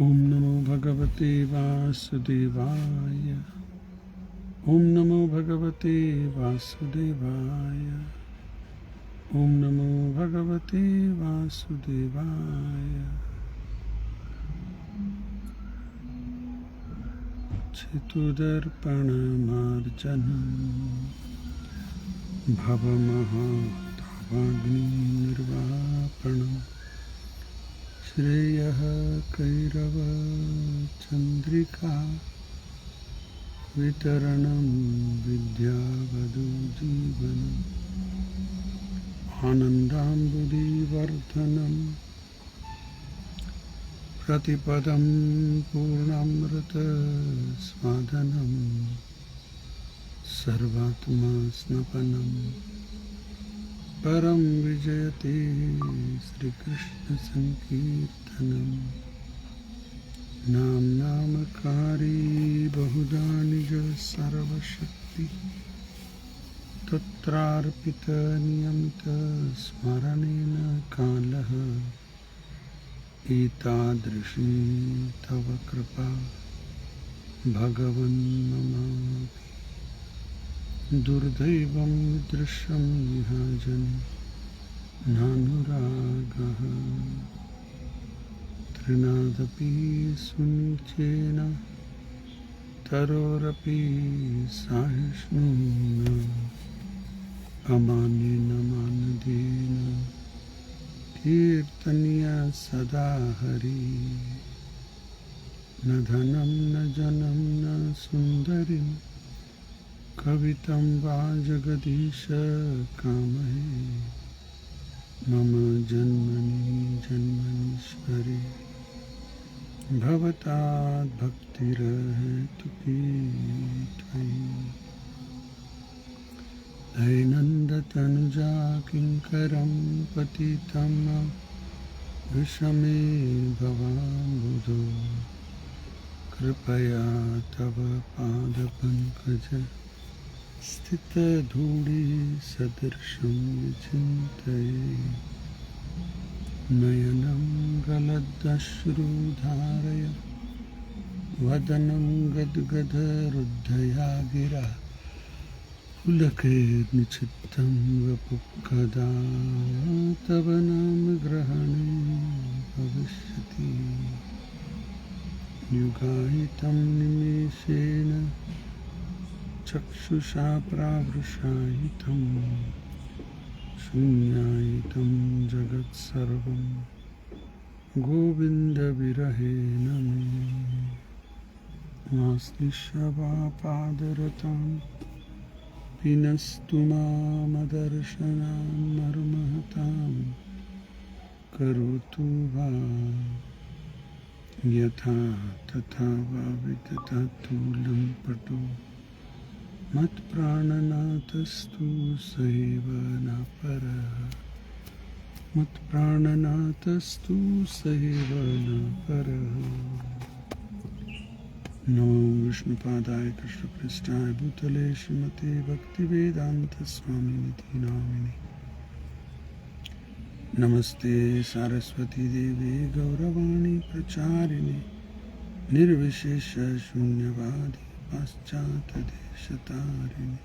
ओम नमो भगवते वासुदेवाय। ओम नमो भगवते वासुदेवाय। ओम नमो भगवते वासुदेवाय। चितुदर्पणमार्जनम् भवमहातावाग्निर्वापणम् श्रेयः कैरवचन्द्रिका वितरणं विद्यावधूजीवनम् आनन्दाम्बुधिवर्धनम् प्रतिपदं पूर्णामृतस्वादनम् सर्वात्मस्नपनं परं विजयते श्रीकृष्णसङ्कीर्तनम् नामकारी बहुधा निज सर्वशक्ति तत्रार्पितनियमित स्मरणेन कालः एतादृशी तव कृपा भगवन् ममापि दुर्दैवं दृश्यं विहाजन् नानुरागः तृणादपि सुनिचेन तरोरपि सहिष्णुना अमान्येन मानदेन कीर्तनीय सदा हरि न धनं न जनं न सुन्दरीं कवितं वा जगदीश कामहे मम जन्मनि जन्मनीश्वरे भवताद्भक्तिरहेतुकी त्वयि नन्दतनुजा किङ्करं पतितं विषमे भवाम्बुधो कृपया तव पादपङ्कज स्थितधूळि सदृशं विचिन्तये नयनं गलदश्रुधारय वदनं गद्गदरुद्धया गिरा पुलके निचित्तं वपुः तव नाम ग्रहणे भविष्यति युगाहितं निमेषेण चक्षुषा प्रावृषाहितं शून्याहितं जगत्सर्वं गोविन्दविरहेण मे आश्लिष्यवापादरतां पिनस्तु मामदर्शनां मर्महतां करोतु वा यथा तथा वा विदधातु लम्पटो मत्प्राणनाथस्तु सैव न परः मत्प्राणनाथस्तु सैव न परः। नमो विष्णुपादाय कृष्णपृष्ठाय भूतले श्रीमते भक्तिवेदान्तस्वामिनिति नामिने नमस्ते सारस्वती देवी गौरवाणी प्रचारिणे निर्विशेष शून्यवादी पाश्चात्यदेशतारिणे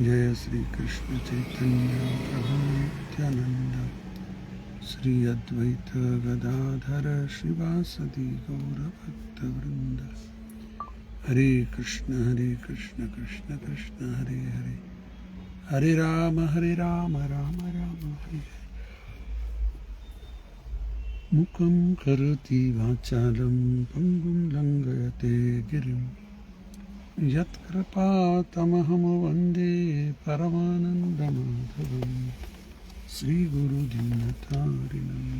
जय श्री कृष्ण चैतन्य प्रभु नित्यानंद श्री अद्वैत गदाधर श्रीवासदि गौरभक्तवृंद हरे कृष्ण कृष्ण कृष्ण हरे हरे हरे राम राम राम हरे हरे मुखं करोति वाचालं पङ्गुं लङ्घयते गिरिं यत्कृपातमहं वन्दे परमानन्दमाधवं श्रीगुरुदीनतारिणम्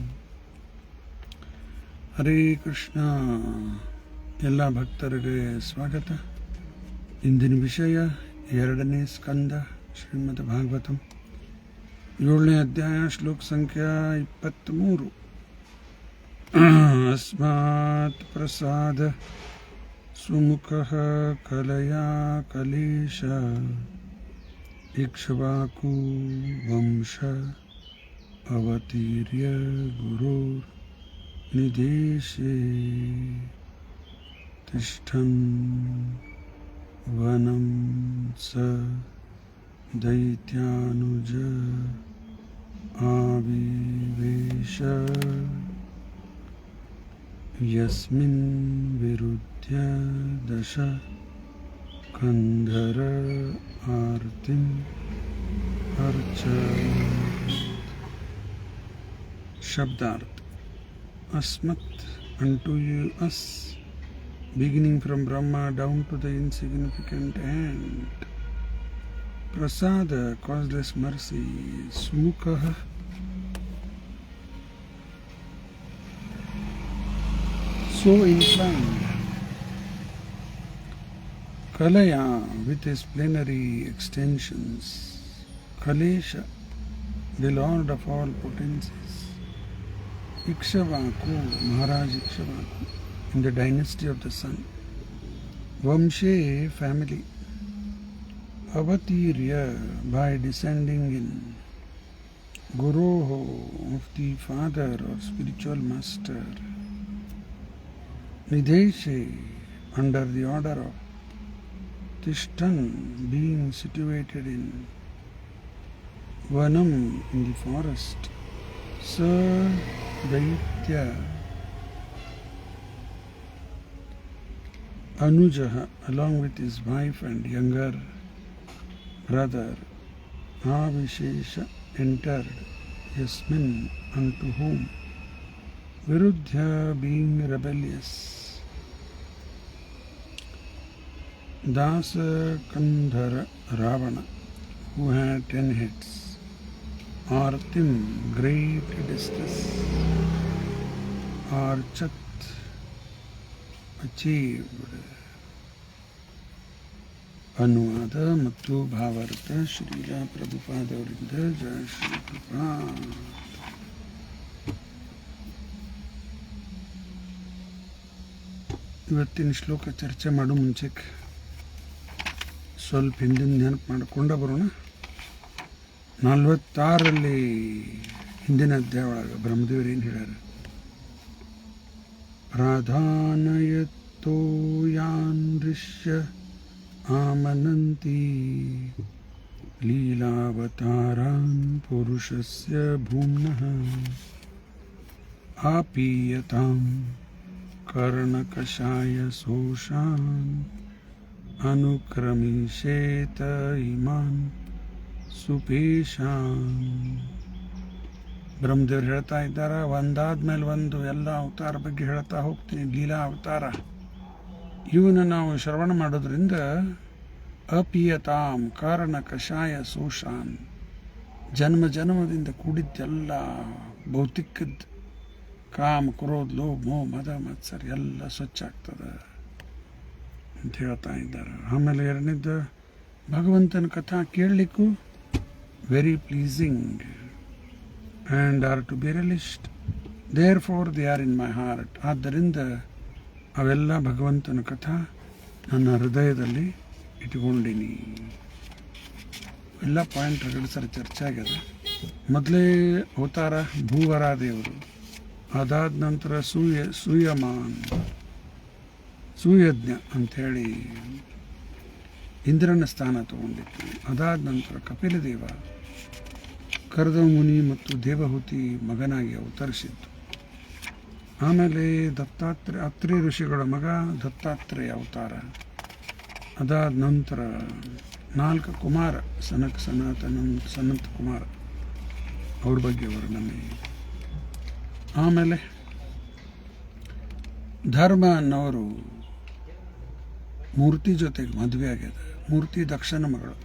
ಹರೇ ಕೃಷ್ಣ. ಎಲ್ಲ ಭಕ್ತರಿಗೆ ಸ್ವಾಗತ. ಇಂದಿನ ವಿಷಯ 2ನೇ ಸ್ಕಂದ ಶ್ರೀಮದ್ ಭಾಗವತಂ 7ನೇ ಅಧ್ಯಾಯ ಶ್ಲೋಕ ಸಂಖ್ಯಾ 23. ಅಸ್ಮಾತ್ ಪ್ರಸಾದ ಸುಮುಖಃ ಕಲಯಾ ಕಲೇಶ ಇಕ್ಷ್ವಾಕು ವಂಶ ಅವತೀರ್ಯ ಗುರೋರ್ निदेशे तिष्ठन् वनं स दैत्यानुज आविवेश यस्मिन् विरुध्य दश कंधर आर्तिम् अर्चयत्। शब्दार्थ अस्मत् unto you, us, beginning from Brahma down to the insignificant ant. Prasada, causeless mercy. Smukha, so inclined. Kalaya, with his plenary extensions. Kalesha, the lord of all potencies. Ikshvaku, Maharaj Ikshvaku, in the dynasty of the sun. Vamshe, family. Avatirya, by descending in. Guroho, of the father or spiritual master. Nideshe, under the order of. Tishtan, being situated in. Vanam, in the forest. Sa Daitya Anujaha, along with his wife and younger brother Avishesha, entered. Yasmin, unto whom. Virudhya, being rebellious. Dasa Kandhara Ravana, who had 10 heads. Artim, great distress. Archat, achieved. ಅನುವಾದ ಮತ್ತು ಭಾವಾರ್ಥ ಶ್ರೀಲ ಪ್ರಭುಪಾದವರಿಂದ ಜಯ ಶ್ರೀ ಪ್ರಭುಪಾದ. ಇವತ್ತಿನ ಶ್ಲೋಕ ಚರ್ಚೆ ಮಾಡೋ ಮುಂಚೆಗೆ ಸ್ವಲ್ಪ ಹಿಂದಿನ ನೆನಪು ಮಾಡಿಕೊಂಡ ಬರೋಣ. 46ರಲ್ಲಿ ಹಿಂದಿನ ಅಧ್ಯಾಯ ಒಳಗೆ ಬ್ರಹ್ಮದೇವರು ಏನು ಹೇಳ್ಯಾರ? ಪ್ರಾಧಾನಯತ್ತೋ ಯಾನ್ ದೃಶ್ಯ ಆಮನಂತಿ ಲೀಲಾವತಾರಾನ್ ಪುರುಷಸ್ಯ ಭೂಮ್ನಃ ಆಪೀಯತಾಂ ಕರ್ಣಕಷಾಯ ಸೋಷಾನ್ ಅನುಕ್ರಮಿಷೇತ ಇಮಾನ್ ಸುಪೇಶಾನ್. ಬ್ರಹ್ಮದೇವ್ರು ಹೇಳ್ತಾ ಇದ್ದಾರೆ, ಒಂದಾದ್ಮೇಲೆ ಒಂದು ಎಲ್ಲ ಅವತಾರ ಬಗ್ಗೆ ಹೇಳ್ತಾ ಹೋಗ್ತೀನಿ. ಲೀಲಾ ಅವತಾರ ಇವನು ನಾವು ಶ್ರವಣ ಮಾಡೋದ್ರಿಂದ ಅಪೀಯತಾಂ ಕಾರಣ ಕಷಾಯ ಸೋಷಾನ್, ಜನ್ಮ ಜನ್ಮದಿಂದ ಕೂಡಿದ್ದೆಲ್ಲ ಭೌತಿಕದ ಕಾಮ ಕ್ರೋಧ ಲೋಭ ಮೋಹ ಮದ ಮತ್ಸರ ಎಲ್ಲ ಸ್ವಚ್ಛ ಆಗ್ತದೆ ಅಂತ ಹೇಳ್ತಾ ಇದ್ದಾರೆ. ಆಮೇಲೆ ಎರಡನೇದು ಭಗವಂತನ ಕಥಾ ಕೇಳಲಿಕ್ಕೂ very pleasing and are to be relished, therefore they are in my heart. ಆದ್ದರಿಂದ ಅವೆಲ್ಲ ಭಗವಂತನ ಕಥಾ ನನ್ನ ಹೃದಯದಲ್ಲಿ ಇಟ್ಕೊಂಡಿನಿ. ಎಲ್ಲ ಪಾಯಿಂಟ್ ಎರಡು ಸರಿ ಚರ್ಚೆ ಆಗ್ಯದ. ಮೊದಲೇ ಅವತಾರ ಭೂವರಾದೇವರು, ಅದಾದ ನಂತರ ಸೂಯಮಾನ್ ಸೂಯಜ್ಞ ಅಂಥೇಳಿ ಇಂದ್ರನ ಸ್ಥಾನ ತಗೊಂಡಿತ್ತು. ಅದಾದ ನಂತರ ಕಪಿಲದೇವ ಕರ್ದಮ ಮುನಿ ಮತ್ತು ದೇವಹೂತಿ ಮಗನಾಗಿ ಅವತರಿಸಿದ್ದು. ಆಮೇಲೆ ಅತ್ರಿ ಋಷಿಗಳ ಮಗ ದತ್ತಾತ್ರೇಯ ಅವತಾರ. ಅದಾದ ನಂತರ 4 ಕುಮಾರ, ಸನಕ ಸನತ್ ಕುಮಾರ, ಅವ್ರ ಬಗ್ಗೆ ವರ್ಣನೆ. ಆಮೇಲೆ ಧರ್ಮ ಅನ್ನೋರು ಮೂರ್ತಿ ಜೊತೆಗೆ ಮದುವೆ ಆಗ್ಯದ. ಮೂರ್ತಿ ದಕ್ಷನ ಮಗಳು,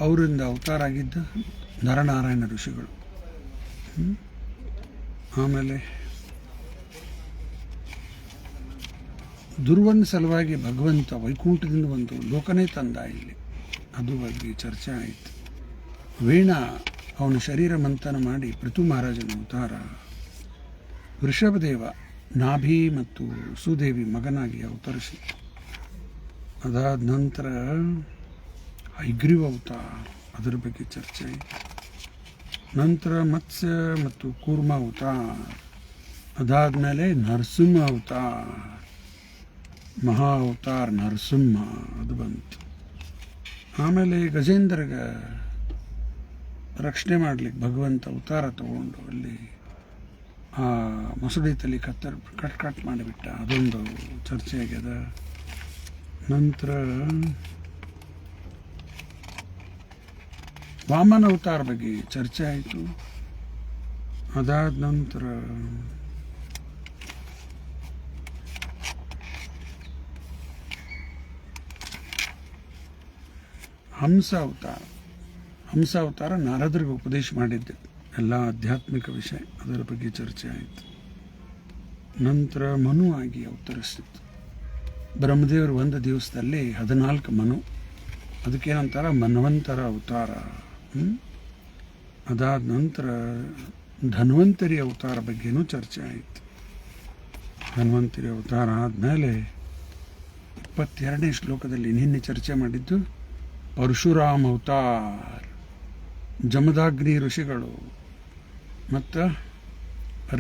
ಅವರಿಂದ ಅವತಾರ ಆಗಿದ್ದ ನರನಾರಾಯಣ ಋಷಿಗಳು. ಆಮೇಲೆ ದುರ್ವನ ಸಲುವಾಗಿ ಭಗವಂತ ವೈಕುಂಠದಿಂದ ಒಂದು ಲೋಕನೇ ತಂದ ಇಲ್ಲಿ, ಅದು ಬಗ್ಗೆ ಚರ್ಚೆ ಆಯಿತು. ವೀಣಾ ಅವನ ಶರೀರ ಮಂಥನ ಮಾಡಿ ಪೃಥು ಮಹಾರಾಜನ ಅವತಾರ. ವೃಷಭದೇವ ನಾಭಿ ಮತ್ತು ಸುದೇವಿ ಮಗನಾಗಿ ಅವತರಿಸಿ. ಅದಾದ ನಂತರ ಹೈಗ್ರೀವ ಅವತಾರ, ಅದರ ಬಗ್ಗೆ ಚರ್ಚೆ ಆಯಿತು. ನಂತರ ಮತ್ಸ್ಯ ಮತ್ತು ಕೂರ್ಮ ಅವತಾರ, ಅದಾದಮೇಲೆ ನರಸಿಂಹ ಅವತಾರ, ಮಹಾ ಅವತಾರ ನರಸಿಂಹ ಅದು ಬಂತು. ಆಮೇಲೆ ಗಜೇಂದ್ರಗ ರಕ್ಷಣೆ ಮಾಡ್ಲಿಕ್ಕೆ ಭಗವಂತ ಅವತಾರ ತಗೊಂಡು ಅಲ್ಲಿ ಆ ಮಸೂಡಿ ತಲೆ ಕಟ್ ಮಾಡಿಬಿಟ್ಟ. ಅದೊಂದು ಚರ್ಚೆ ಆಗ್ಯದ. ನಂತರ ವಾಮನ ಅವತಾರ ಬಗ್ಗೆ ಚರ್ಚೆ ಆಯಿತು. ಅದಾದ ನಂತರ ಹಂಸ ಅವತಾರ ನಾರದರಿಗೆ ಉಪದೇಶ ಮಾಡಿದ್ದೆ, ಎಲ್ಲ ಆಧ್ಯಾತ್ಮಿಕ ವಿಷಯ, ಅದರ ಬಗ್ಗೆ ಚರ್ಚೆ ಆಯಿತು. ನಂತರ ಮನು ಆಗಿ ಅವತರಿಸಿತ್ತು. ಬ್ರಹ್ಮದೇವರು ಒಂದು ದಿವಸದಲ್ಲಿ 14 ಮನು, ಅದಕ್ಕೇನಂತಾರ ಮನ್ವಂತರ ಅವತಾರ. ಅದಾದ ನಂತರ ಧನ್ವಂತರಿ ಅವತಾರ ಬಗ್ಗೆನೂ ಚರ್ಚೆ ಆಯಿತು. ಧನ್ವಂತರಿ ಅವತಾರ ಆದಮೇಲೆ 22ನೇ ಶ್ಲೋಕದಲ್ಲಿ ನಿನ್ನೆ ಚರ್ಚೆ ಮಾಡಿದ್ದು ಪರಶುರಾಮ ಅವತಾರ, ಜಮದಾಗ್ನಿ ಋಷಿಗಳು ಮತ್ತು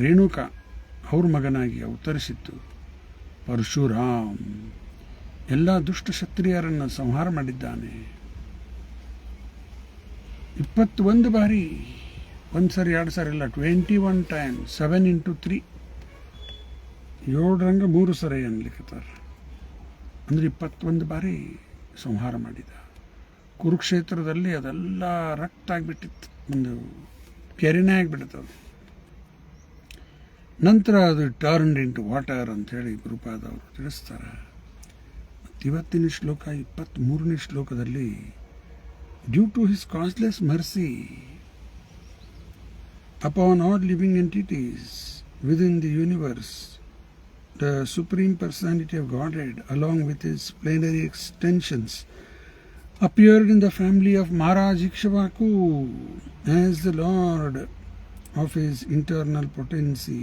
ರೇಣುಕಾ ಅವ್ರ ಮಗನಾಗಿ ಅವತರಿಸಿದ್ದು ಪರಶುರಾಮ್. ಎಲ್ಲ ದುಷ್ಟ ಕ್ಷತ್ರಿಯರನ್ನು ಸಂಹಾರ ಮಾಡಿದ್ದಾನೆ. 21 ಬಾರಿ, ಒಂದು ಸರಿ 2 ಸರಿ ಇಲ್ಲ, 21 ಟೈಮ್, 7 × 3, 7 3 ಸರಿ ಅನ್ಲಿಕ್ಕತ್ತಾರ. ಅಂದರೆ 21 ಬಾರಿ ಸಂಹಾರ ಮಾಡಿದ. ಕುರುಕ್ಷೇತ್ರದಲ್ಲಿ ಅದೆಲ್ಲ ರಕ್ತ ಆಗಿಬಿಟ್ಟಿತ್ತು, ಒಂದು ಕೆರೆನೇ ಆಗಿಬಿಡ್ತದೆ. ನಂತರ ಅದು ಟರ್ನ್ಡ್ ಇಂಟು ವಾಟರ್ ಅಂಥೇಳಿ ಗುರುಪಾದವರು ತಿಳಿಸ್ತಾರೆ. ಇವತ್ತಿನ ಶ್ಲೋಕ 23ನೇ ಶ್ಲೋಕದಲ್ಲಿ due to his causeless mercy upon all living entities within the universe, the supreme personality of Godhead along with his plenary extensions appeared in the family of Maharaj Ikshvaku as the Lord of his internal potency.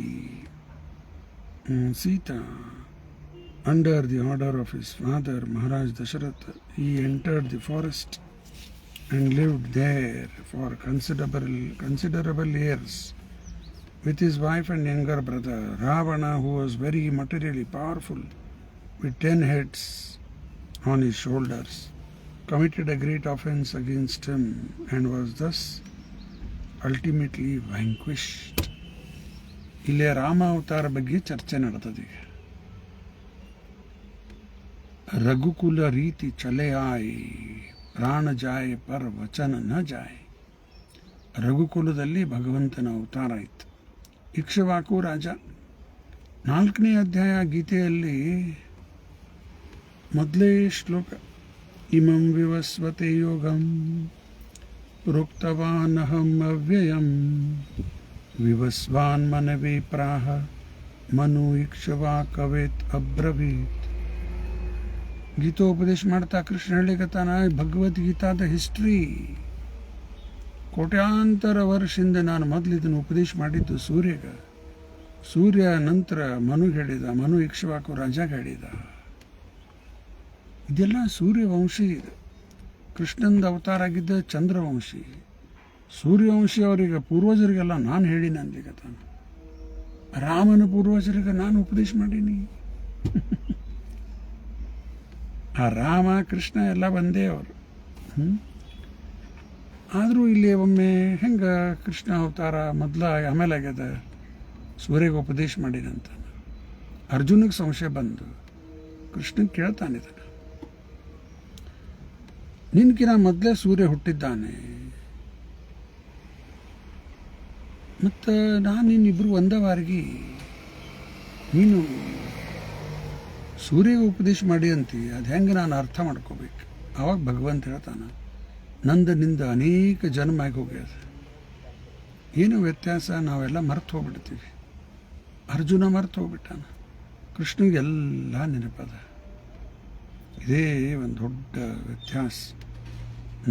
Sita, under the order of his father Maharaj Dasharatha, he entered the forest and lived there for considerable years with his wife and younger brother. Ravana, who was very materially powerful with 10 heads on his shoulders, committed a great offense against him and was thus ultimately vanquished. ಇಲ್ಲೇ ರಾಮ ಅವತಾರ ಬಗ್ಗೆ ಚರ್ಚೆ ನಡೆದದೆ. ರಘುಕುಲ ರೀತಿ ಚಲೆ ಆಯ್, ಪ್ರಾಣ Joy per ವಚನ ನ ಜಾಯ್. ರಘುಕುಲದಲ್ಲಿ ಭಗವಂತನ ಅವತಾರ ಇತ್ತು. ಇಕ್ಷ್ವಾಕು ರಾಜ. 4ನೇ ಅಧ್ಯಾಯ ಗೀತೆಯಲ್ಲಿ ಮೊದಲೇ ಶ್ಲೋಕ, ಇಮಂ ವಿವಸ್ವತೆ ಯೋಗಂ ಪ್ರೋಕ್ತವಾನಹಂ ಅವ್ಯಯಂ ವಿವಸ್ವಾನ್ ಮನವೇ ಪ್ರಾಹ ಮನು ಇಕ್ಷ್ವಾಕವೇತ್ ಅಬ್ರವೀತ್. ಗೀತೋಪದೇಶ ಮಾಡ್ತಾ ಕೃಷ್ಣ ಹೇಳಿಕತ್ತಾನ, ಭಗವದ್ಗೀತಾದ ಹಿಸ್ಟ್ರಿ ಕೋಟ್ಯಾಂತರ ವರ್ಷದಿಂದ ನಾನು ಮೊದಲು ಇದನ್ನು ಉಪದೇಶ ಮಾಡಿದ್ದು ಸೂರ್ಯಗ. ಸೂರ್ಯ ನಂತರ ಮನುಗೆ ಹೇಳಿದ, ಮನು ಇಕ್ಷ್ವಾಕು ರಾಜಾಗ ಹೇಳಿದ. ಇದೆಲ್ಲ ಸೂರ್ಯವಂಶಿ. ಇದು ಕೃಷ್ಣಂದ ಅವತಾರ ಆಗಿದ್ದ ಚಂದ್ರವಂಶಿ. ಸೂರ್ಯವಂಶಿ ಅವರಿಗೆ ಪೂರ್ವಜರಿಗೆಲ್ಲ ನಾನು ಹೇಳಿನಿ ಅನ್ಲಿಕ್ಕತ್ತಾನ. ರಾಮನ ಪೂರ್ವಜರಿಗೆ ನಾನು ಉಪದೇಶ ಮಾಡೀನಿ. ಆ ರಾಮ ಕೃಷ್ಣ ಎಲ್ಲ ಬಂದೇ ಅವರು. ಆದರೂ ಇಲ್ಲಿ ಒಮ್ಮೆ ಹೆಂಗೆ ಕೃಷ್ಣ ಅವತಾರ ಮೊದಲ ಆಮೇಲೆ ಆಗ್ಯದ, ಸೂರ್ಯಗೆ ಉಪದೇಶ ಮಾಡಿದಂತ. ಅರ್ಜುನಿಗೆ ಸಂಶಯ ಬಂದು ಕೃಷ್ಣ ಕೇಳ್ತಾನಿದ್ದಾನೆ, ನಿನ್ಕಿನ ಮೊದಲೇ ಸೂರ್ಯ ಹುಟ್ಟಿದ್ದಾನೆ, ಮತ್ತು ನಾನು ನಿನ್ನಿಬ್ಬರು ಒಂದೇ ಬಾರಿಗೆ ನೀನು ಸೂರ್ಯಗೆ ಉಪದೇಶ ಮಾಡಿ ಅಂತೀವಿ, ಅದು ಹೆಂಗೆ ನಾನು ಅರ್ಥ ಮಾಡ್ಕೋಬೇಕು. ಆವಾಗ ಭಗವಂತ ಹೇಳ್ತಾನೆ, ನಿಂದ ಅನೇಕ ಜನ್ಮ ಆಗಿ ಹೋಗ್ಯದ, ಏನು ವ್ಯತ್ಯಾಸ, ನಾವೆಲ್ಲ ಮರೆತು ಹೋಗ್ಬಿಡ್ತೀವಿ. ಅರ್ಜುನ ಮರೆತು ಹೋಗ್ಬಿಟ್ಟಾನ, ಕೃಷ್ಣಗೆಲ್ಲ ನೆನಪದ. ಇದೇ ಒಂದು ದೊಡ್ಡ ವ್ಯತ್ಯಾಸ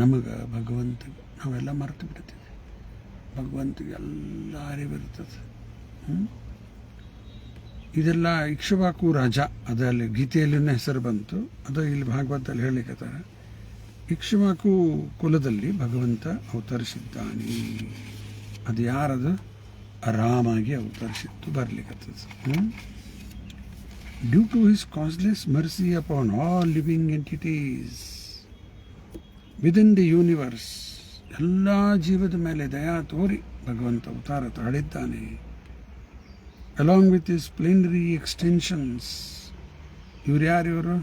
ನಮಗೆ ಭಗವಂತಗೆ. ನಾವೆಲ್ಲ ಮರೆತು ಬಿಡ್ತೀವಿ, ಭಗವಂತಗೆ ಎಲ್ಲ ಅರಿವಿರ್ತದೆ. ಇದೆಲ್ಲ ಇಕ್ಷ್ವಾಕು ರಾಜ, ಅದರಲ್ಲಿ ಗೀತೆಯಲ್ಲಿನ ಹೆಸರು ಬಂತು, ಅದು ಇಲ್ಲಿ ಭಾಗವತದಲ್ಲಿ ಹೇಳಿಕತ್ತಾರೆ. ಇಕ್ಷ್ವಾಕು ಕುಲದಲ್ಲಿ ಭಗವಂತ ಅವತರಿಸಿದ್ದಾನೆ. ಅದು ಯಾರದು? ಆರಾಮಾಗಿ ಅವತರಿಸಿತ್ತು ಬರ್ಲಿಕ್ಕತ್ತದ. Due to his causeless mercy upon all living entities within the universe, ಎಲ್ಲ ಜೀವದ ಮೇಲೆ ದಯಾ ತೋರಿ ಭಗವಂತ ಅವತಾರ ತಾಳಿದ್ದಾನೆ. Along with his plenary extensions, ಇವ್ರು ಯಾರಿವರು?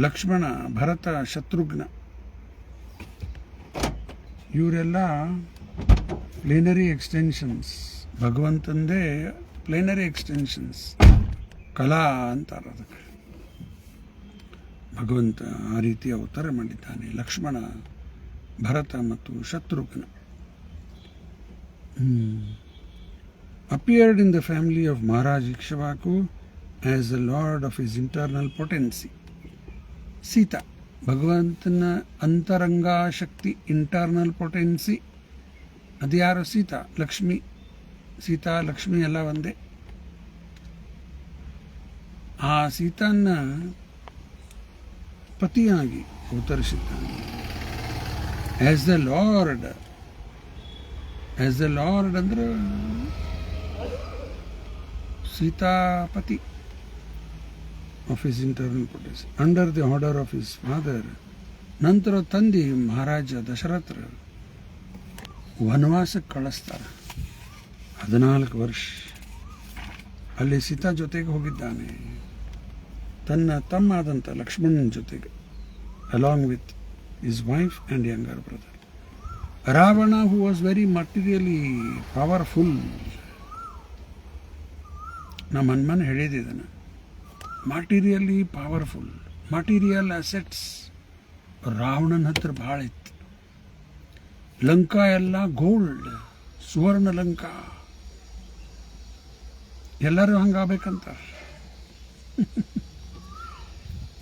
ಲಕ್ಷ್ಮಣ, ಭರತ, ಶತ್ರುಘ್ನ, ಇವರೆಲ್ಲ ಪ್ಲೇನರಿ ಎಕ್ಸ್ಟೆನ್ಷನ್ಸ್, ಭಗವಂತಂದೇ ಪ್ಲೇನರಿ ಎಕ್ಸ್ಟೆನ್ಷನ್ಸ್, ಕಲಾ ಅಂತಾರೆ ಅದಕ್ಕೆ. ಭಗವಂತ ಆ ರೀತಿ ಅವತಾರ ಮಾಡಿದ್ದಾನೆ. ಲಕ್ಷ್ಮಣ, ಭರತ ಮತ್ತು Shatrughna. appeared in the family of Maharaj Ikshvaku as the lord of his internal potency. Sita, ಭಗವಂತನ ಅಂತರಂಗ ಶಕ್ತಿ, ಇಂಟರ್ನಲ್ ಪೊಟೆನ್ಸಿ, ಅದು ಯಾರು? ಸೀತಾ. ಲಕ್ಷ್ಮಿ, ಸೀತಾ ಲಕ್ಷ್ಮಿ ಎಲ್ಲ ಒಂದೇ. ಆ ಸೀತಾನ್ನ ಪತಿಯಾಗಿ ಅವತರಿಸಿದ್ದಾನೆ. As the Lord, as the Lord ಅಂದ್ರೆ Sitapati of his internal potency, under the order of his father. ನಂತರ ತಂದೆ ಮಹಾರಾಜ ದಶರಥರ ವನವಾಸಕ್ಕೆ ಕಳಿಸ್ತಾರೆ. 14 ವರ್ಷ ಅಲ್ಲಿ ಸೀತಾ ಜೊತೆಗೆ ಹೋಗಿದ್ದಾನೆ, ತನ್ನ ತಮ್ಮ ಆದಂಥ ಲಕ್ಷ್ಮಣನ ಜೊತೆಗೆ, along with his wife and younger brother. Ravana, who was very materially powerful. ನಮ್ಮ ಹನುಮಾನ್ ಹೇಳಿದ್ದಾನೆ, ಮಟೀರಿಯಲಿ ಪವರ್ಫುಲ್, ಮಟೀರಿಯಲ್ ಅಸೆಟ್ಸ್ ರಾವಣನ ಹತ್ರ ಭಾಳ ಇತ್ತು. ಲಂಕಾ ಎಲ್ಲ ಗೋಲ್ಡ್, ಸುವರ್ಣ ಲಂಕಾ. ಎಲ್ಲರೂ ಹಂಗಾಗಬೇಕಂತಾರೆ.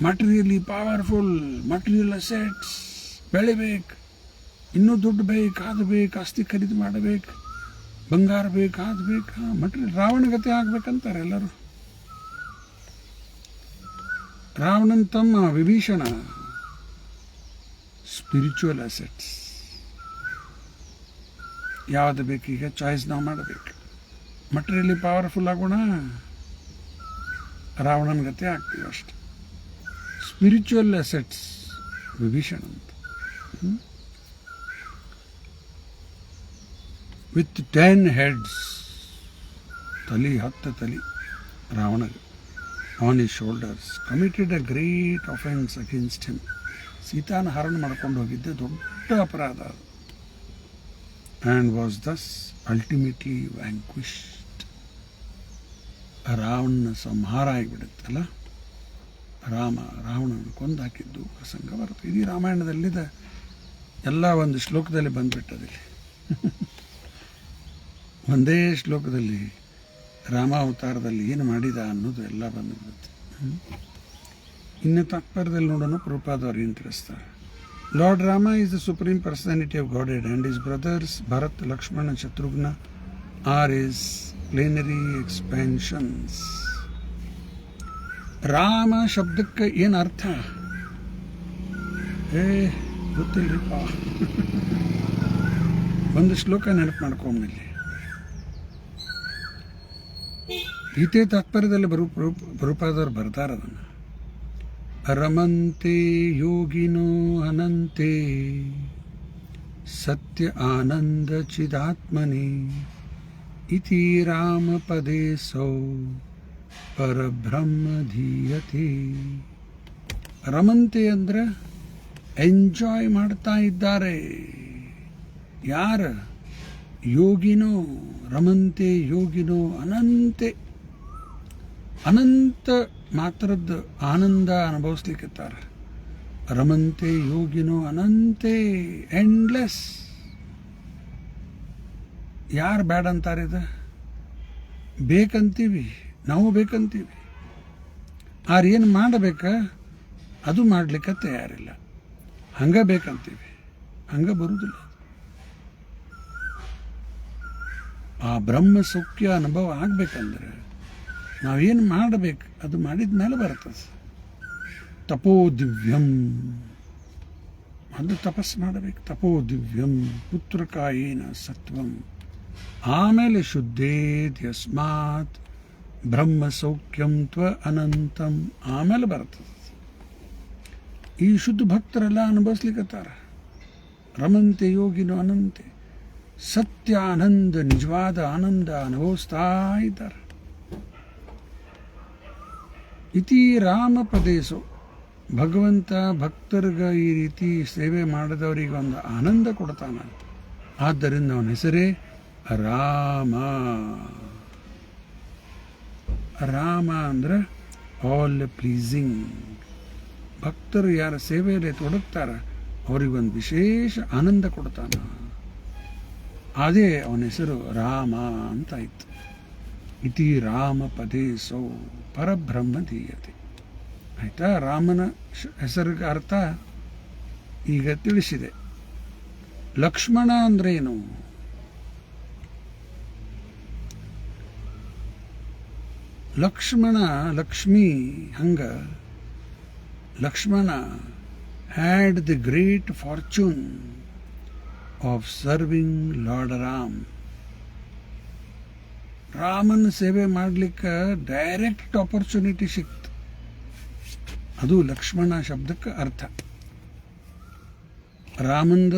ಮಟೀರಿಯಲಿ ಪವರ್ಫುಲ್, ಮಟೀರಿಯಲ್ ಅಸೆಟ್ಸ್, ಬೆಳಿಬೇಕು, ಇನ್ನೂ ದುಡ್ಡು ಬೇಕು, ಅದು ಬೇಕು, ಆಸ್ತಿ ಖರೀದಿ ಮಾಡಬೇಕು, ಬಂಗಾರ ಬೇಕು, ಅದು ಬೇಕು, ಮಟೀರಿಯಲ್. ರಾವಣಗತೆ ಆಗ್ಬೇಕಂತಾರೆ ಎಲ್ಲರೂ. ರಾವಣನ ತಮ್ಮ ವಿಭೀಷಣ, ಸ್ಪಿರಿಚುವಲ್ ಅಸೆಟ್ಸ್. ಯಾವುದು ಬೇಕು ಈಗ ಚಾಯ್ಸ್ ನಾವು ಮಾಡಬೇಕು. ಮಟೀರಿಯಲಿ ಪವರ್ಫುಲ್ ಆಗೋಣ, ರಾವಣನ ಗತೆ ಆಗ್ತೀವಿ ಅಷ್ಟೆ. ಸ್ಪಿರಿಚುವಲ್ ಅಸೆಟ್ಸ್ ವಿಭೀಷಣ ಅಂತ. ವಿತ್ 10 ಹೆಡ್ಸ್, ತಲೆ 10 ತಲೆ ರಾವಣಗೆ, on his shoulders, committed a great offence against him. ಸೀತಾನ ಹರಣ ಮಾಡ್ಕೊಂಡು ಹೋಗಿದ್ದೆ ದೊಡ್ಡ ಅಪರಾಧ ಅದು. And was thus ultimately vanquished. ರಾವಣನ ಸಂಹಾರ ಆಗಿಬಿಡುತ್ತಲ್ಲ, ರಾವಣನ ಕೊಂದು ಹಾಕಿದ್ದು ಪ್ರಸಂಗ ಬರುತ್ತೆ. ಇಡೀ ರಾಮಾಯಣದಲ್ಲಿದ ಎಲ್ಲ ಒಂದು ಶ್ಲೋಕದಲ್ಲಿ ಬಂದುಬಿಟ್ಟದಿಲ್ಲಿ. ಒಂದೇ ಶ್ಲೋಕದಲ್ಲಿ ರಾಮಾವತಾರದಲ್ಲಿ ಏನು ಮಾಡಿದ ಅನ್ನೋದು ಎಲ್ಲ ಬಂದುಬಿಡುತ್ತೆ. ಇನ್ನು ತಾತ್ಪರ್ಯದಲ್ಲಿ ನೋಡೋಣ, ಪ್ರಭುಪಾದವರು ಏನು ತಿಳಿಸ್ತಾರೆ. Lord Rama is the supreme personality of Godhead, and his brothers Bharat, Lakshmana and Shatrugna are his plenary expansions. Rama ಶಬ್ದಕ್ಕೆ ಏನು ಅರ್ಥ? ಗೊತ್ತಿಲ್ಲರಿಪ್ಪ. ಒಂದು ಶ್ಲೋಕ ನೆನಪು ಮಾಡ್ಕೊಂಬಿಲ್ಲಿ. ಗೀತೆ ತಾತ್ಪರ್ಯದಲ್ಲಿ ಪ್ರಭುಪಾದವರು ಬರ್ತಾರೆ ಅದನ್ನು. ರಮಂತೆ ಯೋಗಿನೋ ಅನಂತೆ ಸತ್ಯ ಆನಂದ ಚಿದಾತ್ಮನೆ ಇತಿ ರಾಮಪದೇ ಸೌ ಪರಬ್ರಹ್ಮ ಧೀಯತೆ. ರಮಂತೆ ಅಂದ್ರೆ ಎಂಜಾಯ್ ಮಾಡ್ತಾ ಇದ್ದಾರೆ. ಯಾರು? ಯೋಗಿನೋ. ರಮಂತೆ ಯೋಗಿನೋ ಅನಂತೆ, ಅನಂತ ಮಾತ್ರದ್ದು ಆನಂದ ಅನುಭವಿಸ್ಲಿಕ್ಕಿದ್ದಾರೆ. ರಮಂತೆ ಯೋಗಿನೋ ಅನಂತೆ, ಎಂಡ್ಲೆಸ್. ಯಾರು ಬೇಡ ಅಂತಾರೆ? ಇದು ಬೇಕಂತೀವಿ, ನಾವು ಬೇಕಂತೀವಿ. ಆರು ಏನು ಮಾಡಬೇಕ ಅದು ಮಾಡ್ಲಿಕ್ಕೆ ತಯಾರಿಲ್ಲ. ಹಂಗೆ ಬೇಕಂತೀವಿ, ಹಂಗೆ ಬರುವುದಿಲ್ಲ. ಆ ಬ್ರಹ್ಮ ಸೌಖ್ಯ ಅನುಭವ ಆಗ್ಬೇಕಂದ್ರೆ ನಾವೇನು ಮಾಡಬೇಕು ಅದು ಮಾಡಿದ ಮೇಲೆ ಬರ್ತದೆ. ತಪೋ ದಿವ್ಯಂ, ಅದು ತಪಸ್ಸು ಮಾಡಬೇಕು. ತಪೋ ದಿವ್ಯಂ ಪುತ್ರಕಾಯೇನ ಸತ್ವಂ ಆಮೇಲೆ ಶುದ್ಧೇದ್ ಯಸ್ಮಾತ್ ಬ್ರಹ್ಮ ಸೌಖ್ಯಂ ತ್ವ ಅನಂತಂ ಆಮೇಲೆ ಬರ್ತದೆ. ಈ ಶುದ್ಧ ಭಕ್ತರೆಲ್ಲ ಅನುಭವಿಸ್ಲಿಕ್ಕತ್ತಾರ. ರಮಂತೆ ಯೋಗಿನೋ ಅನಂತೆ, ಸತ್ಯ ಆನಂದ, ನಿಜವಾದ ಆನಂದ ಅನುಭವಿಸ್ತಾ ಇದ್ದಾರೆ. ಇತಿ ರಾಮ ಪದೇಶು, ಭಗವಂತ ಭಕ್ತರಿಗೆ ಈ ರೀತಿ ಸೇವೆ ಮಾಡಿದವರಿಗೆ ಒಂದು ಆನಂದ ಕೊಡ್ತಾನ. ಆದ್ದರಿಂದ ಅವನ ಹೆಸರೇ ರಾಮ. ರಾಮ ಅಂದ್ರೆ ಆಲ್ ಪ್ಲೀಸಿಂಗ್. ಭಕ್ತರು ಯಾರ ಸೇವೆಯಲ್ಲಿ ತೊಡಗ್ತಾರ ಅವರಿಗೊಂದು ವಿಶೇಷ ಆನಂದ ಕೊಡ್ತಾನ. ಅದೇ ಅವನ ಹೆಸರು ರಾಮ ಅಂತಾಯ್ತು. ಇತಿ ರಾಮ ಪದೇಸೌ ಪರಬ್ರಹ್ಮ ದೀಯತೆ. ಆಯ್ತಾ? ರಾಮನ ಹೆಸರಿಗೆ ಅರ್ಥ ಈಗ ತಿಳಿಸಿದೆ. ಲಕ್ಷ್ಮಣ ಅಂದ್ರೆ ಏನು? ಲಕ್ಷ್ಮಣ, ಲಕ್ಷ್ಮಿ ಹಂಗ. Lakshmana had the great fortune of serving lord Ram. ರಾಮನ ಸೇವೆ ಮಾಡಲಿಕ್ಕೆ ಡೈರೆಕ್ಟ್ ಆಪರ್ಚುನಿಟಿ ಸಿಕ್ತು. ಅದು ಲಕ್ಷ್ಮಣ ಶಬ್ದಕ್ಕೆ ಅರ್ಥ. ರಾಮಂದ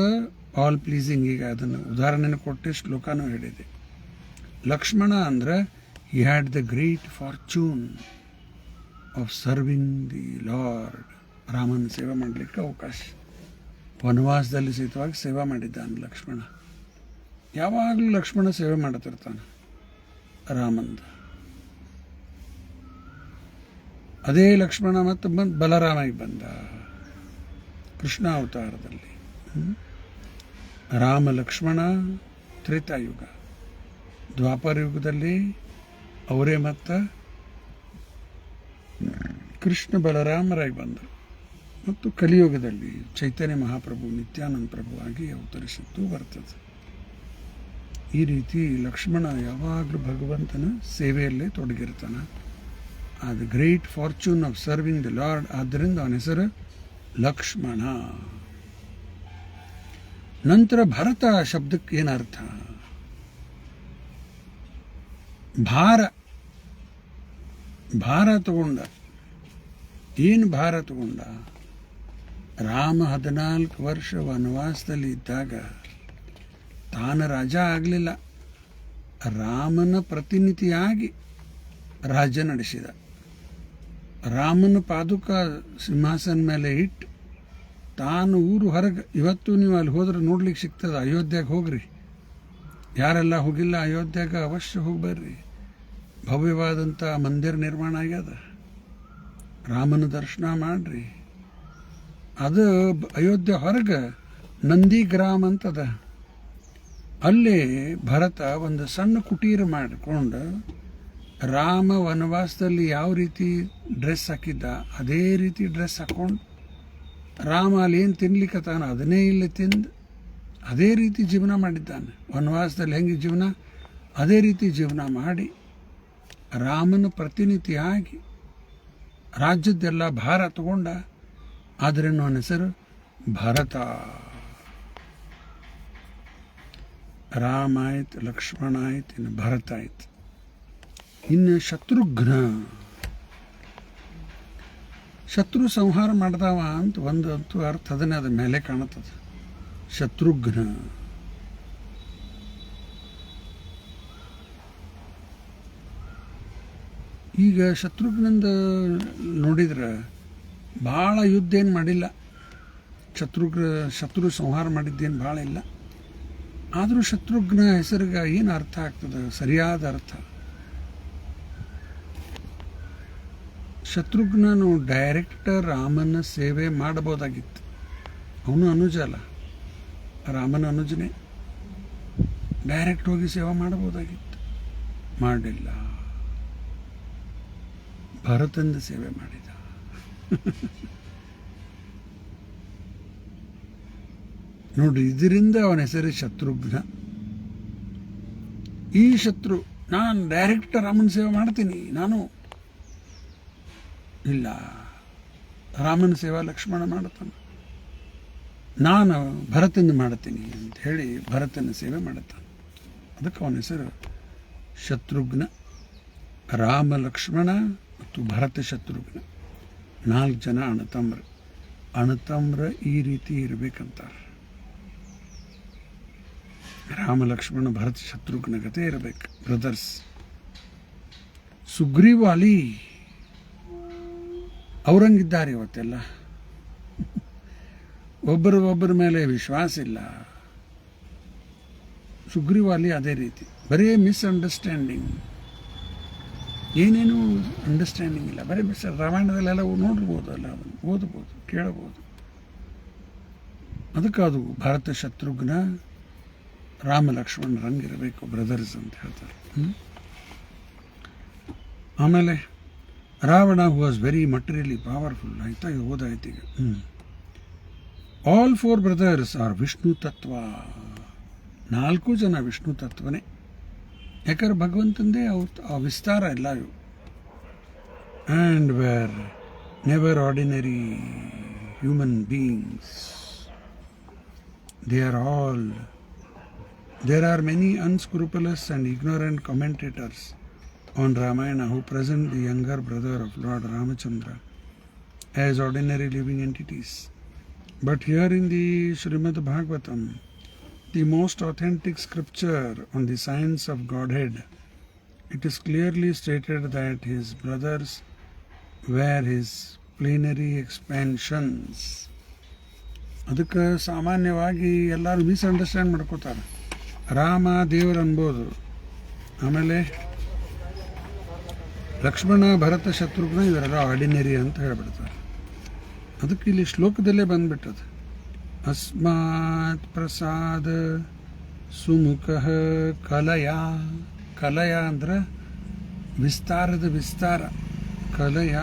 ಆಲ್ ಪ್ಲೀಸಿಂಗ್. ಈಗ ಅದನ್ನು ಉದಾಹರಣೆನ ಕೊಟ್ಟೆ, ಶ್ಲೋಕನೂ ಹೇಳಿದೆ. ಲಕ್ಷ್ಮಣ ಅಂದ್ರೆ he had the great fortune of serving the Lord. ರಾಮನ ಸೇವೆ ಮಾಡಲಿಕ್ಕೆ ಅವಕಾಶ. ವನವಾಸದಲ್ಲಿ ಸಹಿತವಾಗಿ ಸೇವೆ ಮಾಡಿದ್ದಾನೆ ಲಕ್ಷ್ಮಣ. ಯಾವಾಗಲೂ ಲಕ್ಷ್ಮಣ ಸೇವೆ ಮಾಡುತ್ತಿರ್ತಾನೆ ರಾಮಂದ. ಅದೇ ಲಕ್ಷ್ಮಣ ಮತ್ತು ಬಲರಾಮಿಗೆ ಬಂದ ಕೃಷ್ಣ ಅವತಾರದಲ್ಲಿ. ರಾಮ ಲಕ್ಷ್ಮಣ ತ್ರೇತಾಯುಗ. ದ್ವಾಪರ ಯುಗದಲ್ಲಿ ಅವರೇ ಮತ್ತು ಕೃಷ್ಣ ಬಲರಾಮರಾಗಿ ಬಂದರು. ಮತ್ತು ಕಲಿಯುಗದಲ್ಲಿ ಚೈತನ್ಯ ಮಹಾಪ್ರಭು ನಿತ್ಯಾನಂದ ಪ್ರಭು ಆಗಿ ಅವತರಿಸಿದ್ದು ಬರ್ತದೆ. ಈ ರೀತಿ ಲಕ್ಷ್ಮಣ ಯಾವಾಗಲೂ ಭಗವಂತನ ಸೇವೆಯಲ್ಲೇ ತೊಡಗಿರ್ತಾನೆ. ಅದು great fortune of serving the lord. ಆದ್ದರಿಂದ ಅವನ ಹೆಸರು ಲಕ್ಷ್ಮಣ. ನಂತರ ಭರತ ಶಬ್ದಕ್ಕೆ ಏನರ್ಥ? ಭಾರ ತಗೊಂಡ. ಏನು ಭಾರ ತಗೊಂಡ? ರಾಮ 14 ವರ್ಷ ವನವಾಸದಲ್ಲಿ ಇದ್ದಾಗ ತಾನು ರಾಜ ಆಗಲಿಲ್ಲ, ರಾಮನ ಪ್ರತಿನಿಧಿಯಾಗಿ ರಾಜ್ಯ ನಡೆಸಿದ. ರಾಮನ ಪಾದುಕ ಸಿಂಹಾಸನ ಮೇಲೆ ಇಟ್ಟು ತಾನು ಊರು ಹೊರಗೆ. ಇವತ್ತು ನೀವು ಅಲ್ಲಿ ಹೋದ್ರೆ ನೋಡ್ಲಿಕ್ಕೆ ಸಿಗ್ತದೆ. ಅಯೋಧ್ಯೆಗೆ ಹೋಗ್ರಿ, ಯಾರೆಲ್ಲ ಹೋಗಿಲ್ಲ ಅಯೋಧ್ಯೆಗೆ ಅವಶ್ಯ ಹೋಗ್ಬರ್ರಿ. ಭವ್ಯವಾದಂಥ ಮಂದಿರ ನಿರ್ಮಾಣ ಆಗ್ಯದ. ರಾಮನ ದರ್ಶನ ಮಾಡ್ರಿ. ಅದು ಅಯೋಧ್ಯೆ ಹೊರಗೆ ನಂದಿ ಗ್ರಾಮ ಅಂತದ. ಅಲ್ಲೇ ಭರತ ಒಂದು ಸಣ್ಣ ಕುಟೀರ ಮಾಡಿಕೊಂಡು ರಾಮ ವನವಾಸದಲ್ಲಿ ಯಾವ ರೀತಿ ಡ್ರೆಸ್ ಹಾಕಿದ್ದ ಅದೇ ರೀತಿ ಡ್ರೆಸ್ ಹಾಕ್ಕೊಂಡು, ರಾಮ ಅಲ್ಲಿ ಏನು ತಿನ್ಲಿಕ್ಕತ್ತಾನ ಅದನ್ನೇ ಇಲ್ಲಿ ತಿಂದು ಅದೇ ರೀತಿ ಜೀವನ ಮಾಡಿದ್ದಾನೆ. ವನವಾಸದಲ್ಲಿ ಹೆಂಗೆ ಜೀವನ, ಅದೇ ರೀತಿ ಜೀವನ ಮಾಡಿ ರಾಮನ ಪ್ರತಿನಿಧಿಯಾಗಿ ರಾಜ್ಯದ್ದೆಲ್ಲ ಭಾರ ತಗೊಂಡ. ಆದರೆ ಅವನ ಹೆಸರು ಭರತ. ರಾಮ ಆಯ್ತು, ಲಕ್ಷ್ಮಣ ಆಯ್ತು, ಇನ್ನು ಭರತ ಆಯ್ತು. ಇನ್ನು ಶತ್ರುಘ್ನ. ಶತ್ರು ಸಂಹಾರ ಮಾಡ್ದವ ಅಂತ ಒಂದು ಅಂತೂ ಅರ್ಥ ಅದನ್ನೇ ಅದ ಮೇಲೆ ಕಾಣುತ್ತದೆ. ಶತ್ರುಘ್ನ. ಈಗ ಶತ್ರುಘ್ನಂದ ನೋಡಿದ್ರೆ ಭಾಳ ಯುದ್ಧ ಏನು ಮಾಡಿಲ್ಲ. ಶತ್ರು ಸಂಹಾರ ಮಾಡಿದ್ದೇನು ಭಾಳ ಇಲ್ಲ. ಆದರೂ ಶತ್ರುಘ್ನ ಹೆಸರಿಗೆ ಏನು ಅರ್ಥ ಆಗ್ತದೆ? ಸರಿಯಾದ ಅರ್ಥ, ಶತ್ರುಘ್ನನು ಡೈರೆಕ್ಟ್ ರಾಮನ ಸೇವೆ ಮಾಡಬಹುದಾಗಿತ್ತು. ಅವನು ಅನುಜ ಅಲ್ಲ, ರಾಮನ ಅನುಜನೇ. ಡೈರೆಕ್ಟ್ ಹೋಗಿ ಸೇವೆ ಮಾಡಬಹುದಾಗಿತ್ತು, ಮಾಡಲಿಲ್ಲ. ಭರತಂದ ಸೇವೆ ಮಾಡಿದ. ನೋಡಿ, ಇದರಿಂದ ಅವನ ಹೆಸರು ಶತ್ರುಘ್ನ. ಈ ಶತ್ರು ನಾನು ಡೈರೆಕ್ಟ್ ರಾಮನ ಸೇವೆ ಮಾಡ್ತೀನಿ, ನಾನು ಇಲ್ಲ, ರಾಮನ ಸೇವಾ ಲಕ್ಷ್ಮಣ ಮಾಡುತ್ತಾನೆ, ನಾನು ಭರತನ ಮಾಡ್ತೀನಿ ಅಂತ ಹೇಳಿ ಭರತನ ಸೇವೆ ಮಾಡುತ್ತಾನೆ. ಅದಕ್ಕೆ ಅವನ ಹೆಸರು ಶತ್ರುಘ್ನ. ರಾಮ ಲಕ್ಷ್ಮಣ ಮತ್ತು ಭರತ ಶತ್ರುಘ್ನ 4 ಜನ ಅಣ್ಣತಮ್ರ. ಅಣ್ಣತಮ್ರ ಈ ರೀತಿ ಇರಬೇಕಂತಾರೆ. ರಾಮ ಲಕ್ಷ್ಮಣ ಭರತ ಶತ್ರುಘ್ನ ಗತೆ ಇರಬೇಕು, ಬ್ರದರ್ಸ್. ಸುಗ್ರೀವಾಲಿ ಅವರಂಗಿದ್ದಾರೆ ಇವತ್ತೆಲ್ಲ. ಒಬ್ಬರ ಮೇಲೆ ವಿಶ್ವಾಸ ಇಲ್ಲ. ಸುಗ್ರೀವಾಲಿ ಅದೇ ರೀತಿ, ಬರೀ ಮಿಸ್ಅಂಡರ್ಸ್ಟ್ಯಾಂಡಿಂಗ್, ಏನೇನೂ ಅಂಡರ್ಸ್ಟ್ಯಾಂಡಿಂಗ್ ಇಲ್ಲ, ಬರೀ ರಾಮಾಯಣದಲ್ಲೆಲ್ಲ ನೋಡಿರ್ಬೋದು, ಅಲ್ಲ ಅದನ್ನು ಓದ್ಬೋದು, ಕೇಳಬಹುದು. ಅದಕ್ಕೆ ಅದು ಭರತ ಶತ್ರುಘ್ನ ರಾಮ ಲಕ್ಷ್ಮಣ ರಂಗಿರಬೇಕು, ಬ್ರದರ್ಸ್ ಅಂತ ಹೇಳ್ತಾರೆ. ಆಮೇಲೆ Ravana who was very materially powerful. ಆಯ್ತಾ, ಓದಾಯ್ತು ಈಗ. ಆಲ್ 4 ಬ್ರದರ್ಸ್ ಆರ್ ವಿಷ್ಣು ತತ್ವ. 4 ಜನ ವಿಷ್ಣು ತತ್ವನೇ. ಯಾಕಂದ್ರೆ ಭಗವಂತಂದೇ ಆ ವಿಸ್ತಾರ ಎಲ್ಲ ಇವು. And were never ordinary human beings. There are many unscrupulous and ignorant commentators on Ramayana who present the younger brother of Lord Ramachandra as ordinary living entities. But here in the Srimad Bhagavatam, the most authentic scripture on the science of Godhead, it is clearly stated that his brothers were his plenary expansions. ಅದಕ್ಕೆ ಸಾಮಾನ್ಯವಾಗಿ ಎಲ್ಲರೂ misunderstand ಮಾಡ್ಕೋತಾರೆ. ರಾಮ ದೇವರು ಅನ್ಬೋದು, ಆಮೇಲೆ ಲಕ್ಷ್ಮಣ ಭರತ ಶತ್ರುಘ್ನ ಇವರೆಲ್ಲ ordinary ಅಂತ ಹೇಳ್ಬಿಡ್ತಾರೆ. ಅದಕ್ಕೆ ಇಲ್ಲಿ ಶ್ಲೋಕದಲ್ಲೇ ಬಂದ್ಬಿಟ್ಟದು. ಅಸ್ಮಾತ್ ಪ್ರಸಾದ ಸುಮುಖ ಕಲಯ. ಕಲಯ ಅಂದ್ರೆ ವಿಸ್ತಾರದ ವಿಸ್ತಾರ. ಕಲಯ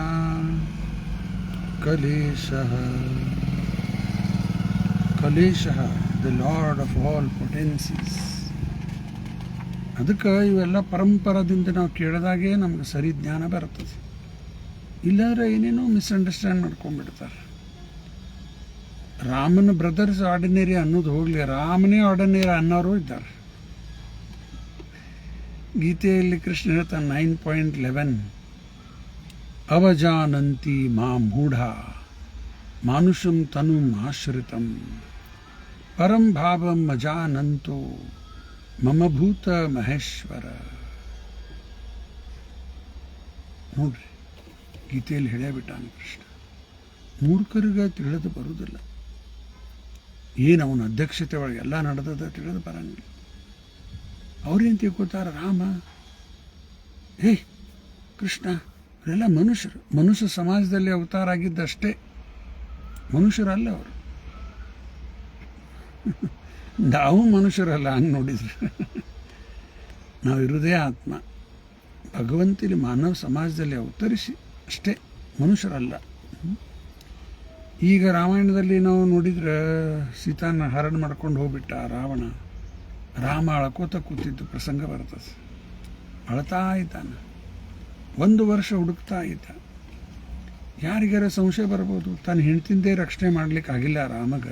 ಕಲೇಶ ದ ಲಾರ್ಡ್ ಆಫ್ ಆಲ್ ಪೊಟೆನ್ಸೀಸ್. ಅದಕ್ಕೆ ಇವೆಲ್ಲ ಪರಂಪರದಿಂದ ನಾವು ಕೇಳಿದಾಗೆ ನಮ್ಗೆ ಸರಿ ಜ್ಞಾನ ಬರ್ತದೆ. ಇಲ್ಲಾಂದ್ರೆ ಏನೇನೋ ಮಿಸ್ಅಂಡರ್ಸ್ಟ್ಯಾಂಡ್ ಮಾಡ್ಕೊಂಡ್ಬಿಡ್ತಾರೆ. ರಾಮನ ಬ್ರದರ್ಸ್ ಆರ್ಡಿನರಿ ಅನ್ನೋದು ಹೋಗಲಿ, ರಾಮನೇ ಆರ್ಡಿನರಿ ಅನ್ನೋರು ಇದ್ದಾರೆ. ಗೀತೆಯಲ್ಲಿ ಕೃಷ್ಣ ಹೇಳ್ತಾನೆ 9.11, ಅವಜಾನಂತಿ ಮಾ ಮೂಢ ಮಾನುಷಂ ತನುಂ ಆಶ್ರಿತಂ ಪರಂ ಭಾವಂ ಅಜಾನಂತೋ ಮಮ ಭೂತ ಮಹೇಶ್ವರ. ನೋಡ್ರಿ, ಗೀತೆಯಲ್ಲಿ ಹೇಳ್ಯಾಬಿಟ್ಟಾನೆ ಕೃಷ್ಣ. ಮೂರ್ಖರಿಗೆ ತಿಳಿದು ಬರುವುದಿಲ್ಲ. ಏನು ಅವನ ಅಧ್ಯಕ್ಷತೆ ಒಳಗೆ ಎಲ್ಲ ನಡೆದದ ತಿಳಿದು ಬರಂಗಿಲ್ಲ. ಅವ್ರೇನು ತಿಳ್ಕೋತಾರೆ, ರಾಮ ಕೃಷ್ಣ ಅವರೆಲ್ಲ ಮನುಷ್ಯರು. ಮನುಷ್ಯ ಸಮಾಜದಲ್ಲಿ ಅವತಾರ ಆಗಿದ್ದಷ್ಟೇ, ಮನುಷ್ಯರಲ್ಲ ಅವರು. ನಾವು ಮನುಷ್ಯರಲ್ಲ ಹಂಗೆ ನೋಡಿದ್ರೆ. ನಾವು ಇರುವುದೇ ಆತ್ಮ. ಭಗವಂತಲಿ ಮಾನವ ಸಮಾಜದಲ್ಲಿ ಅವತರಿಸಿ ಅಷ್ಟೇ, ಮನುಷ್ಯರಲ್ಲ. ಈಗ ರಾಮಾಯಣದಲ್ಲಿ ನಾವು ನೋಡಿದ್ರೆ ಸೀತಾನ ಹರಣ ಮಾಡ್ಕೊಂಡು ಹೋಗ್ಬಿಟ್ಟ ರಾವಣ. ರಾಮ ಅಳ್ಕೋತ ಕೂತಿದ್ದು ಪ್ರಸಂಗ ಬರ್ತದೆ. ಅಳ್ತಾ ಇದ್ದಾನೆ, 1 ವರ್ಷ ಹುಡುಕ್ತಾ ಇದ್ದ. ಯಾರಿಗಾರ ಸಂಶಯ ಬರ್ಬೋದು, ತನ್ನ ಹೆಂಡ್ತಿಂದೇ ರಕ್ಷಣೆ ಮಾಡ್ಲಿಕ್ಕೆ ಆಗಿಲ್ಲ ರಾಮಗ,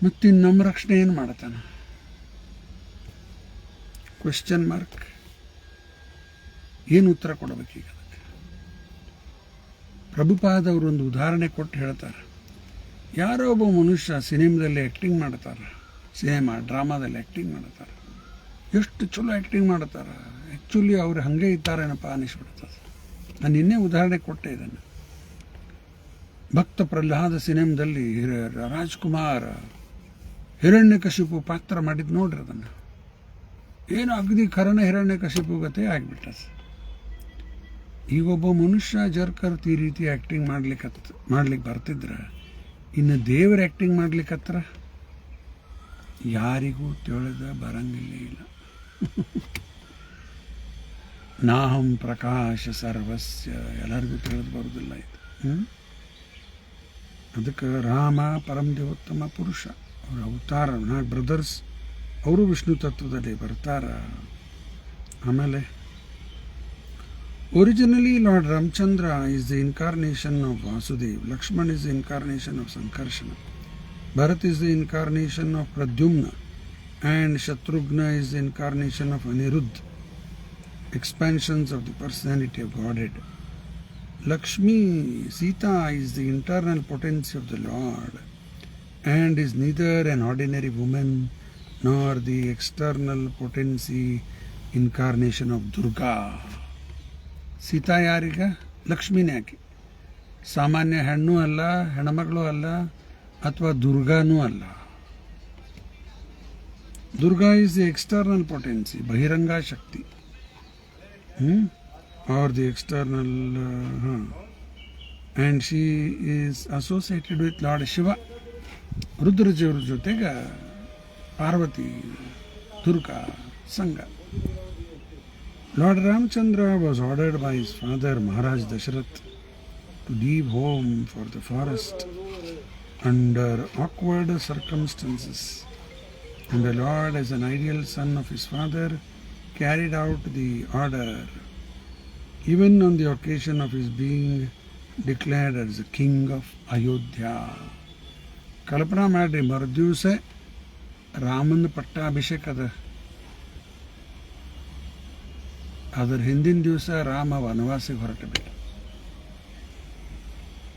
ಮತ್ತಿನ್ನು ನಮ್ಮ ರಕ್ಷಣೆ ಏನು ಮಾಡ್ತಾನೆ? Question mark. ಏನು ಉತ್ತರ ಕೊಡಬೇಕೀಗ ಅದಕ್ಕೆ? ಪ್ರಭುಪಾದ ಅವರು ಒಂದು ಉದಾಹರಣೆ ಕೊಟ್ಟು ಹೇಳ್ತಾರೆ. ಯಾರೋ ಒಬ್ಬ ಮನುಷ್ಯ ಸಿನಿಮಾದಲ್ಲಿ ಆ್ಯಕ್ಟಿಂಗ್ ಮಾಡ್ತಾರೆ, ಡ್ರಾಮಾದಲ್ಲಿ ಆ್ಯಕ್ಟಿಂಗ್ ಮಾಡ್ತಾರೆ, ಎಷ್ಟು ಚಲೋ ಆ್ಯಕ್ಟಿಂಗ್ ಮಾಡ್ತಾರೆ. ಆ್ಯಕ್ಚುಲಿ ಅವ್ರು ಹಾಗೆ ಇದ್ದಾರೇನಪ್ಪ ಅನಿಸ್ಬಿಡ್ತದೆ. ನಾನು ನಿನ್ನೆ ಉದಾಹರಣೆ ಕೊಟ್ಟೆ ಇದನ್ನು. ಭಕ್ತ ಪ್ರಹ್ಲಾದ ಸಿನಿಮಾದಲ್ಲಿ ರಾಜ್ಕುಮಾರ್ ಹಿರಣ್ಯಕಶಿಪು ಪಾತ್ರ ಮಾಡಿದ್ದು ನೋಡ್ರಿ. ಅದನ್ನು ಏನು ಅಗದಿ ಖರನ ಹಿರಣ್ಯಕಶಿಪು ಗತೆ ಆಗಿಬಿಟ್ಟದು. ಈಗೊಬ್ಬ ಮನುಷ್ಯ ಜರ್ಕರ್ತ್ ಈ ರೀತಿ ಆ್ಯಕ್ಟಿಂಗ್ ಮಾಡ್ಲಿಕ್ಕೆ ಬರ್ತಿದ್ರೆ, ಇನ್ನು ದೇವ್ರ ಆ್ಯಕ್ಟಿಂಗ್ ಮಾಡ್ಲಿಕ್ಕತ್ರ ಯಾರಿಗೂ ತಿಳಿದ ಬರಂಗಿಲ್ಲ. ಇಲ್ಲ ನಾಹಂ ಪ್ರಕಾಶ ಸರ್ವಸ್ಯ, ಎಲ್ಲರಿಗೂ ತಿಳಿದು ಬರೋದಿಲ್ಲ ಇದು. ಅದಕ್ಕೆ ರಾಮ ಪರಂ ದೇವೋತ್ತಮ ಪುರುಷ, ಅವರ ಅವತಾರ. 4 ಬ್ರದರ್ಸ್ ಅವರು ವಿಷ್ಣು ತತ್ವದಲ್ಲಿ ಬರ್ತಾರ. ಆಮೇಲೆ originally lord Ramachandra is the incarnation of Vasudev, Lakshman is the incarnation of Sankarshana, Bharat is the incarnation of Pradyumna, and Shatrughna is the incarnation of Aniruddha, expansions of the personality of Godhead. Lakshmi, Sita, is the internal potency of the Lord and is neither an ordinary woman nor the external potency incarnation of Durga. Sita ಯಾರೀಗ? ಲಕ್ಷ್ಮೀನೇ ಆಕೆ. ಸಾಮಾನ್ಯ ಹೆಣ್ಣು ಅಲ್ಲ, ಹೆಣ್ಮಗಳು ಅಲ್ಲ, ಅಥವಾ ದುರ್ಗಾನೂ ಅಲ್ಲ. Durga is the external potency, ಬಹಿರಂಗ ಶಕ್ತಿ, or the external, and she is associated with Lord Shiva. ರುದ್ರಜಿಯವ್ರ ಜೊತೆಗೆ ಪಾರ್ವತಿ, ದುರ್ಗಾ ಸಂಘ. Lord Ramchandra was ordered by his father Maharaj Dasharath to leave home for the forest under awkward circumstances, and the Lord, as an ideal son of his father, carried out the order even on the occasion of his being declared as the king of Ayodhya. ಕಲ್ಪನಾ ಮಾಡ್ರಿ, ಮರುದಿವಸ ರಾಮನ ಪಟ್ಟಾಭಿಷೇಕದ, ಅದರ ಹಿಂದಿನ ದಿವಸ ರಾಮ ವನವಾಸಿಗೆ ಹೊರಟ ಬೇಡ.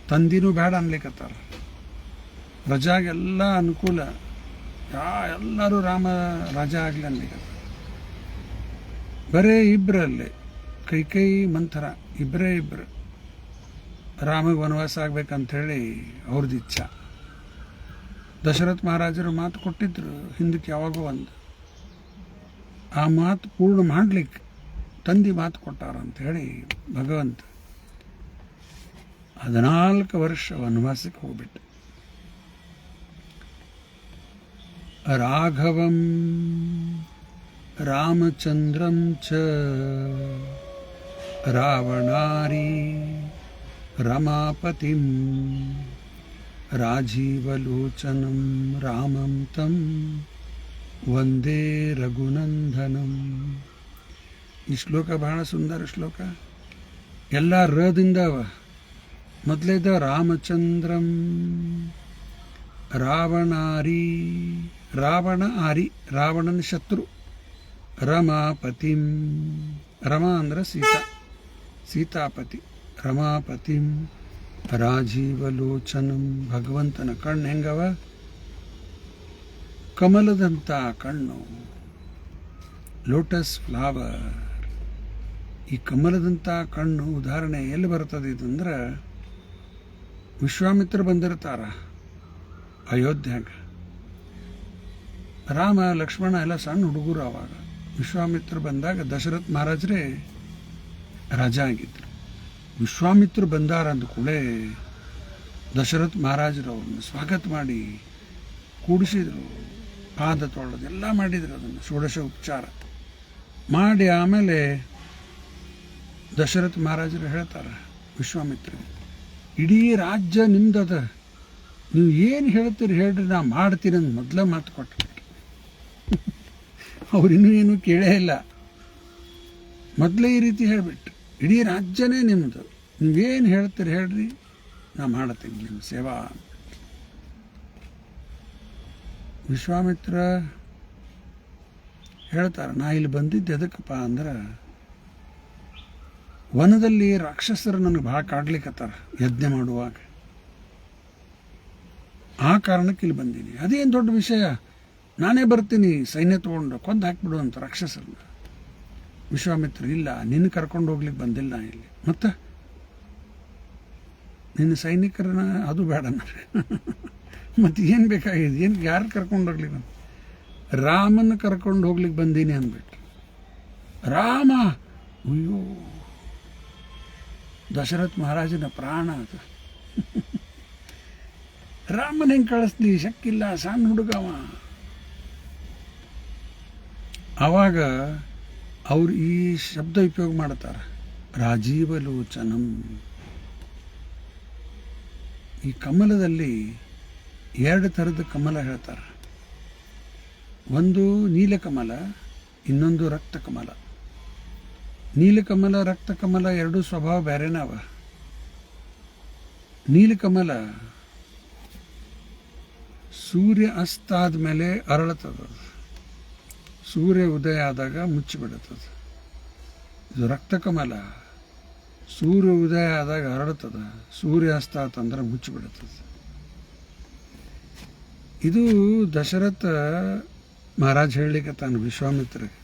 ತಂದಿನೂ ಬೇಡ ಅನ್ಲಿಕ್ಕತ್ತಾರ. ಪ್ರಜಾಗೆಲ್ಲ ಅನುಕೂಲ, ಎಲ್ಲರೂ ರಾಮ ರಾಜ ಆಗಲಿ ಅನ್ಲಿಕ್ಕತ್ತಾರ. ಬರೇ ಇಬ್ಬರಲ್ಲೇ ಕೈಕೈ ಮಂಥರ ಇಬ್ಬರೇ ಇಬ್ಬರು ರಾಮಗೆ ವನವಾಸ ಆಗ್ಬೇಕಂಥೇಳಿ ಅವ್ರದ್ದು ಇಚ್ಛಾ. ದಶರಥ ಮಹಾರಾಜರು ಮಾತು ಕೊಟ್ಟಿದ್ರು ಹಿಂದಕ್ಕೆ ಯಾವಾಗೋ ಒಂದು. ಆ ಮಾತು ಪೂರ್ಣ ಮಾಡ್ಲಿಕ್ಕೆ ತಂದೆ ಮಾತು ಕೊಟ್ಟಾರ ಅಂಥೇಳಿ ಭಗವಂತ 14 ವರ್ಷ ವನವಾಸಕ್ಕೆ ಹೋಗ್ಬಿಟ್ಟು. ರಾಘವಂ ರಾಮಚಂದ್ರಂ ಚ ರಾವಣಾರಿ ರಮಾಪತಿಂ ರಾಜೀವಲೋಚನಂ ರಾಮಂ ತಂ ವಂದೇ ರಘುನಂದನಂ. ಈ ಶ್ಲೋಕ ಬಹಳ ಸುಂದರ ಶ್ಲೋಕ. ಎಲ್ಲ ರದಿಂದ ಅವ. ಮೊದಲೇದ ರಾಮಚಂದ್ರಂ, ರಾವಣಾರಿ, ರಾವಣ ಆರಿ, ರಾವಣನ ಶತ್ರು. ರಮಾಪತಿಂ, ರಮಾ ಅಂದ್ರೆ ಸೀತಾ, ಸೀತಾಪತಿ. ರಮಾಪತಿಂ ರಾಜೀವಲೋಚನಂ, ಭಗವಂತನ ಕಣ್ಣು ಹೆಂಗವ? ಕಮಲದಂಥ ಕಣ್ಣು, ಲೋಟಸ್ ಫ್ಲವರ್. ಈ ಕಮಲದಂಥ ಕಣ್ಣು ಉದಾಹರಣೆ ಎಲ್ಲಿ ಬರ್ತದೆ ಇದಂದ್ರೆ, ವಿಶ್ವಾಮಿತ್ರ ಬಂದಿರ್ತಾರ ಅಯೋಧ್ಯಾಗ. ರಾಮ ಲಕ್ಷ್ಮಣ ಎಲ್ಲ ಸಣ್ಣ ಹುಡುಗರು. ಆವಾಗ ವಿಶ್ವಾಮಿತ್ರ ಬಂದಾಗ ದಶರಥ ಮಹಾರಾಜರೇ ರಾಜ ಆಗಿದ್ರು. ವಿಶ್ವಾಮಿತ್ರ ಬಂದಾರ ಅಂದ ಕೂಡಲೇ ದಶರಥ ಮಹಾರಾಜರು ಅವ್ರನ್ನ ಸ್ವಾಗತ ಮಾಡಿ ಕೂಡಿಸಿದ್ರು, ಪಾದ ತೊಳೆದು ಎಲ್ಲ ಮಾಡಿದ್ರು. ಅದನ್ನು ಷೋಡಶ ಉಪಚಾರ ಮಾಡಿ ಆಮೇಲೆ ದಶರಥ ಮಹಾರಾಜರು ಹೇಳ್ತಾರೆ ವಿಶ್ವಾಮಿತ್ರಿಗೆ, ಇಡೀ ರಾಜ್ಯ ನಿಮ್ದದ, ನೀವು ಏನು ಹೇಳ್ತೀರಿ ಹೇಳ್ರಿ, ನಾ ಮಾಡ್ತೀನಿ ಅಂತ ಮೊದಲೇ ಮಾತು ಕೊಟ್ಬಿಟ್ಟು. ಅವ್ರಿನ್ನೂ ಏನೂ ಕೇಳೇ ಇಲ್ಲ, ಮೊದಲೇ ಈ ರೀತಿ ಹೇಳಿಬಿಟ್ಟು, ಇಡೀ ರಾಜ್ಯನೇ ನಿಮ್ಮದು, ನೀವೇನು ಹೇಳ್ತೀರಿ ಹೇಳ್ರಿ, ನಾ ಮಾಡ್ತೀನಿ ನಿಮ್ಮ ಸೇವಾ. ವಿಶ್ವಾಮಿತ್ರ ಹೇಳ್ತಾರೆ, ನಾ ಇಲ್ಲಿ ಬಂದಿದ್ದು ಎದಕ್ಕಪ್ಪ ಅಂದ್ರೆ, ವನದಲ್ಲಿ ರಾಕ್ಷಸರು ನನಗೆ ಭಾಳ ಕಾಡ್ಲಿಕ್ಕತ್ತಾರ ಯಜ್ಞ ಮಾಡುವಾಗ, ಆ ಕಾರಣಕ್ಕೆ ಇಲ್ಲಿ ಬಂದೀನಿ. ಅದೇನು ದೊಡ್ಡ ವಿಷಯ, ನಾನೇ ಬರ್ತೀನಿ ಸೈನ್ಯ ತೊಗೊಂಡು ಕೊಂದು ಹಾಕ್ಬಿಡು ಅಂತ ರಾಕ್ಷಸರನ್ನ. ವಿಶ್ವಾಮಿತ್ರ, ಇಲ್ಲ, ನಿನ್ನ ಕರ್ಕೊಂಡು ಹೋಗ್ಲಿಕ್ಕೆ ಬಂದಿಲ್ಲ ಇಲ್ಲಿ, ಮತ್ತು ನಿನ್ನ ಸೈನಿಕರನ್ನ ಅದು ಬೇಡ ಅಂದ್ರೆ ಮತ್ತು ಏನು ಬೇಕಾಗಿದೆ, ಏನು ಯಾರು ಕರ್ಕೊಂಡು ಹೋಗ್ಲಿಕ್ಕೆ ಬಂದ? ರಾಮನ ಕರ್ಕೊಂಡು ಹೋಗ್ಲಿಕ್ಕೆ ಬಂದೀನಿ ಅಂದ್ಬಿಟ್ಟು. ರಾಮ, ಅಯ್ಯೋ, ದಶರಥ ಮಹಾರಾಜನ ಪ್ರಾಣ ಅದು. ರಾಮನ ಹೆಂಗೆ ಕಳಿಸ್ಲಿ, ಶಕ್ಕಿಲ್ಲ, ಸಣ್ಣ ಹುಡುಗವ. ಆವಾಗ ಅವ್ರು ಈ ಶಬ್ದ ಉಪಯೋಗ ಮಾಡ್ತಾರೆ, ರಾಜೀವಲೋಚನಂ. ಈ ಕಮಲದಲ್ಲಿ 2 ಥರದ ಕಮಲ ಹೇಳ್ತಾರೆ. ಒಂದು ನೀಲಕಮಲ, ಇನ್ನೊಂದು ರಕ್ತಕಮಲ. ನೀಲಕಮಲ ರಕ್ತಕಮಲ ಎರಡೂ ಸ್ವಭಾವ ಬೇರೆನವ. ನೀಲಕಮಲ ಸೂರ್ಯ ಅಸ್ತಾದ ಮೇಲೆ ಅರಳತದ, ಸೂರ್ಯ ಉದಯ ಆದಾಗ ಮುಚ್ಚಿಬಿಡುತ್ತದೆ. ಇದು ರಕ್ತಕಮಲ. ಸೂರ್ಯ ಉದಯ ಆದಾಗ ಹರಡುತ್ತದೆ, ಸೂರ್ಯಾಸ್ತ ಆತಂದ್ರೆ ಮುಚ್ಚಿಬಿಡುತ್ತದೆ. ಇದು ದಶರಥ ಮಹಾರಾಜ್ ಹೇಳಲಿಕ್ಕೆ ತಾನು ವಿಶ್ವಾಮಿತ್ರಿಗೆ.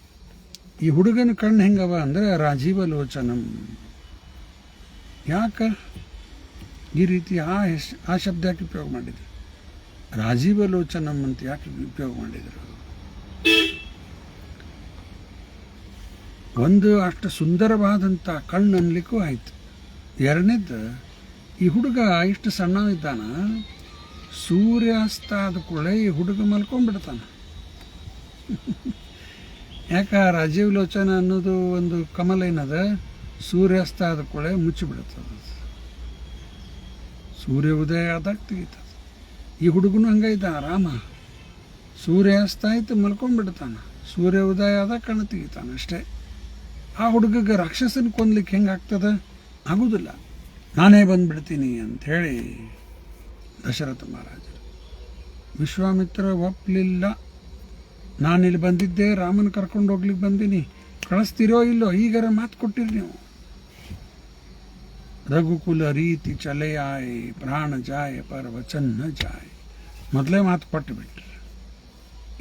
ಈ ಹುಡುಗನ ಕಣ್ಣು ಹೆಂಗವ ಅಂದರೆ ರಾಜೀವ ಲೋಚನಂ. ಯಾಕೆ ಈ ರೀತಿ ಆ ಶಬ್ದ ಯಾಕೆ ಉಪಯೋಗ ಮಾಡಿದ್ರು? ರಾಜೀವ ಲೋಚನಂ ಅಂತ ಯಾಕೆ ಉಪಯೋಗ ಮಾಡಿದರು? ಒಂದು ಅಷ್ಟು ಸುಂದರವಾದಂಥ ಕಣ್ಣು ಅನ್ಲಿಕ್ಕೂ ಆಯ್ತು. ಎರಡನೇದ್ದು, ಈ ಹುಡುಗ ಇಷ್ಟು ಸಣ್ಣ ಇದ್ದಾನ, ಸೂರ್ಯಾಸ್ತ ಆದ ಕೂಡಲೇ ಈ ಹುಡುಗ ಮಲ್ಕೊಂಡ್ಬಿಡ್ತಾನೆ. ಯಾಕೆ ರಾಜೀವ್ ಲೋಚನ ಅನ್ನೋದು ಒಂದು ಕಮಲ ಏನದ, ಸೂರ್ಯಾಸ್ತ ಆದ ಕೂಡಲೇ ಮುಚ್ಚಿಬಿಡುತ್ತದೆ. ಸೂರ್ಯ ಉದಯ ಆದಾಗ ತೆಗಿತದೆ. ಈ ಹುಡುಗನು ಹಂಗೆ ಇದ್ದಾನ, ರಾಮ. ಸೂರ್ಯಾಸ್ತ ಆಯ್ತು ಮಲ್ಕೊಂಡ್ಬಿಡ್ತಾನೆ, ಸೂರ್ಯ ಉದಯ ಆದಾಗ ಕಣ್ಣು ತೆಗಿತಾನೆ ಅಷ್ಟೇ. ಆ ಹುಡುಗಗೆ ರಾಕ್ಷಸನ ಕೊಂದ್ಲಿಕ್ಕೆ ಹೆಂಗಾಗ್ತದೆ? ಆಗೋದಿಲ್ಲ. ನಾನೇ ಬಂದ್ಬಿಡ್ತೀನಿ ಅಂಥೇಳಿ ದಶರಥ ಮಹಾರಾಜರು. ವಿಶ್ವಾಮಿತ್ರ ಒಪ್ಪಲಿಲ್ಲ. ನಾನಿಲ್ಲಿ ಬಂದಿದ್ದೆ, ರಾಮನ ಕರ್ಕೊಂಡು ಹೋಗ್ಲಿಕ್ಕೆ ಬಂದೀನಿ, ಕಳಿಸ್ತಿರೋ ಇಲ್ಲೋ, ಈಗಾರ ಮಾತು ಕೊಟ್ಟಿರಿ ನೀವು. ರಘುಕುಲ ರೀತಿ ಚಲೆಯಾಯ್ ಪ್ರಾಣ ಜಾಯ ಪರ ವಚನ ನ ಜಾಯ್. ಮೊದಲೇ ಮಾತು ಕೊಟ್ಟು ಬಿಟ್ರಿ.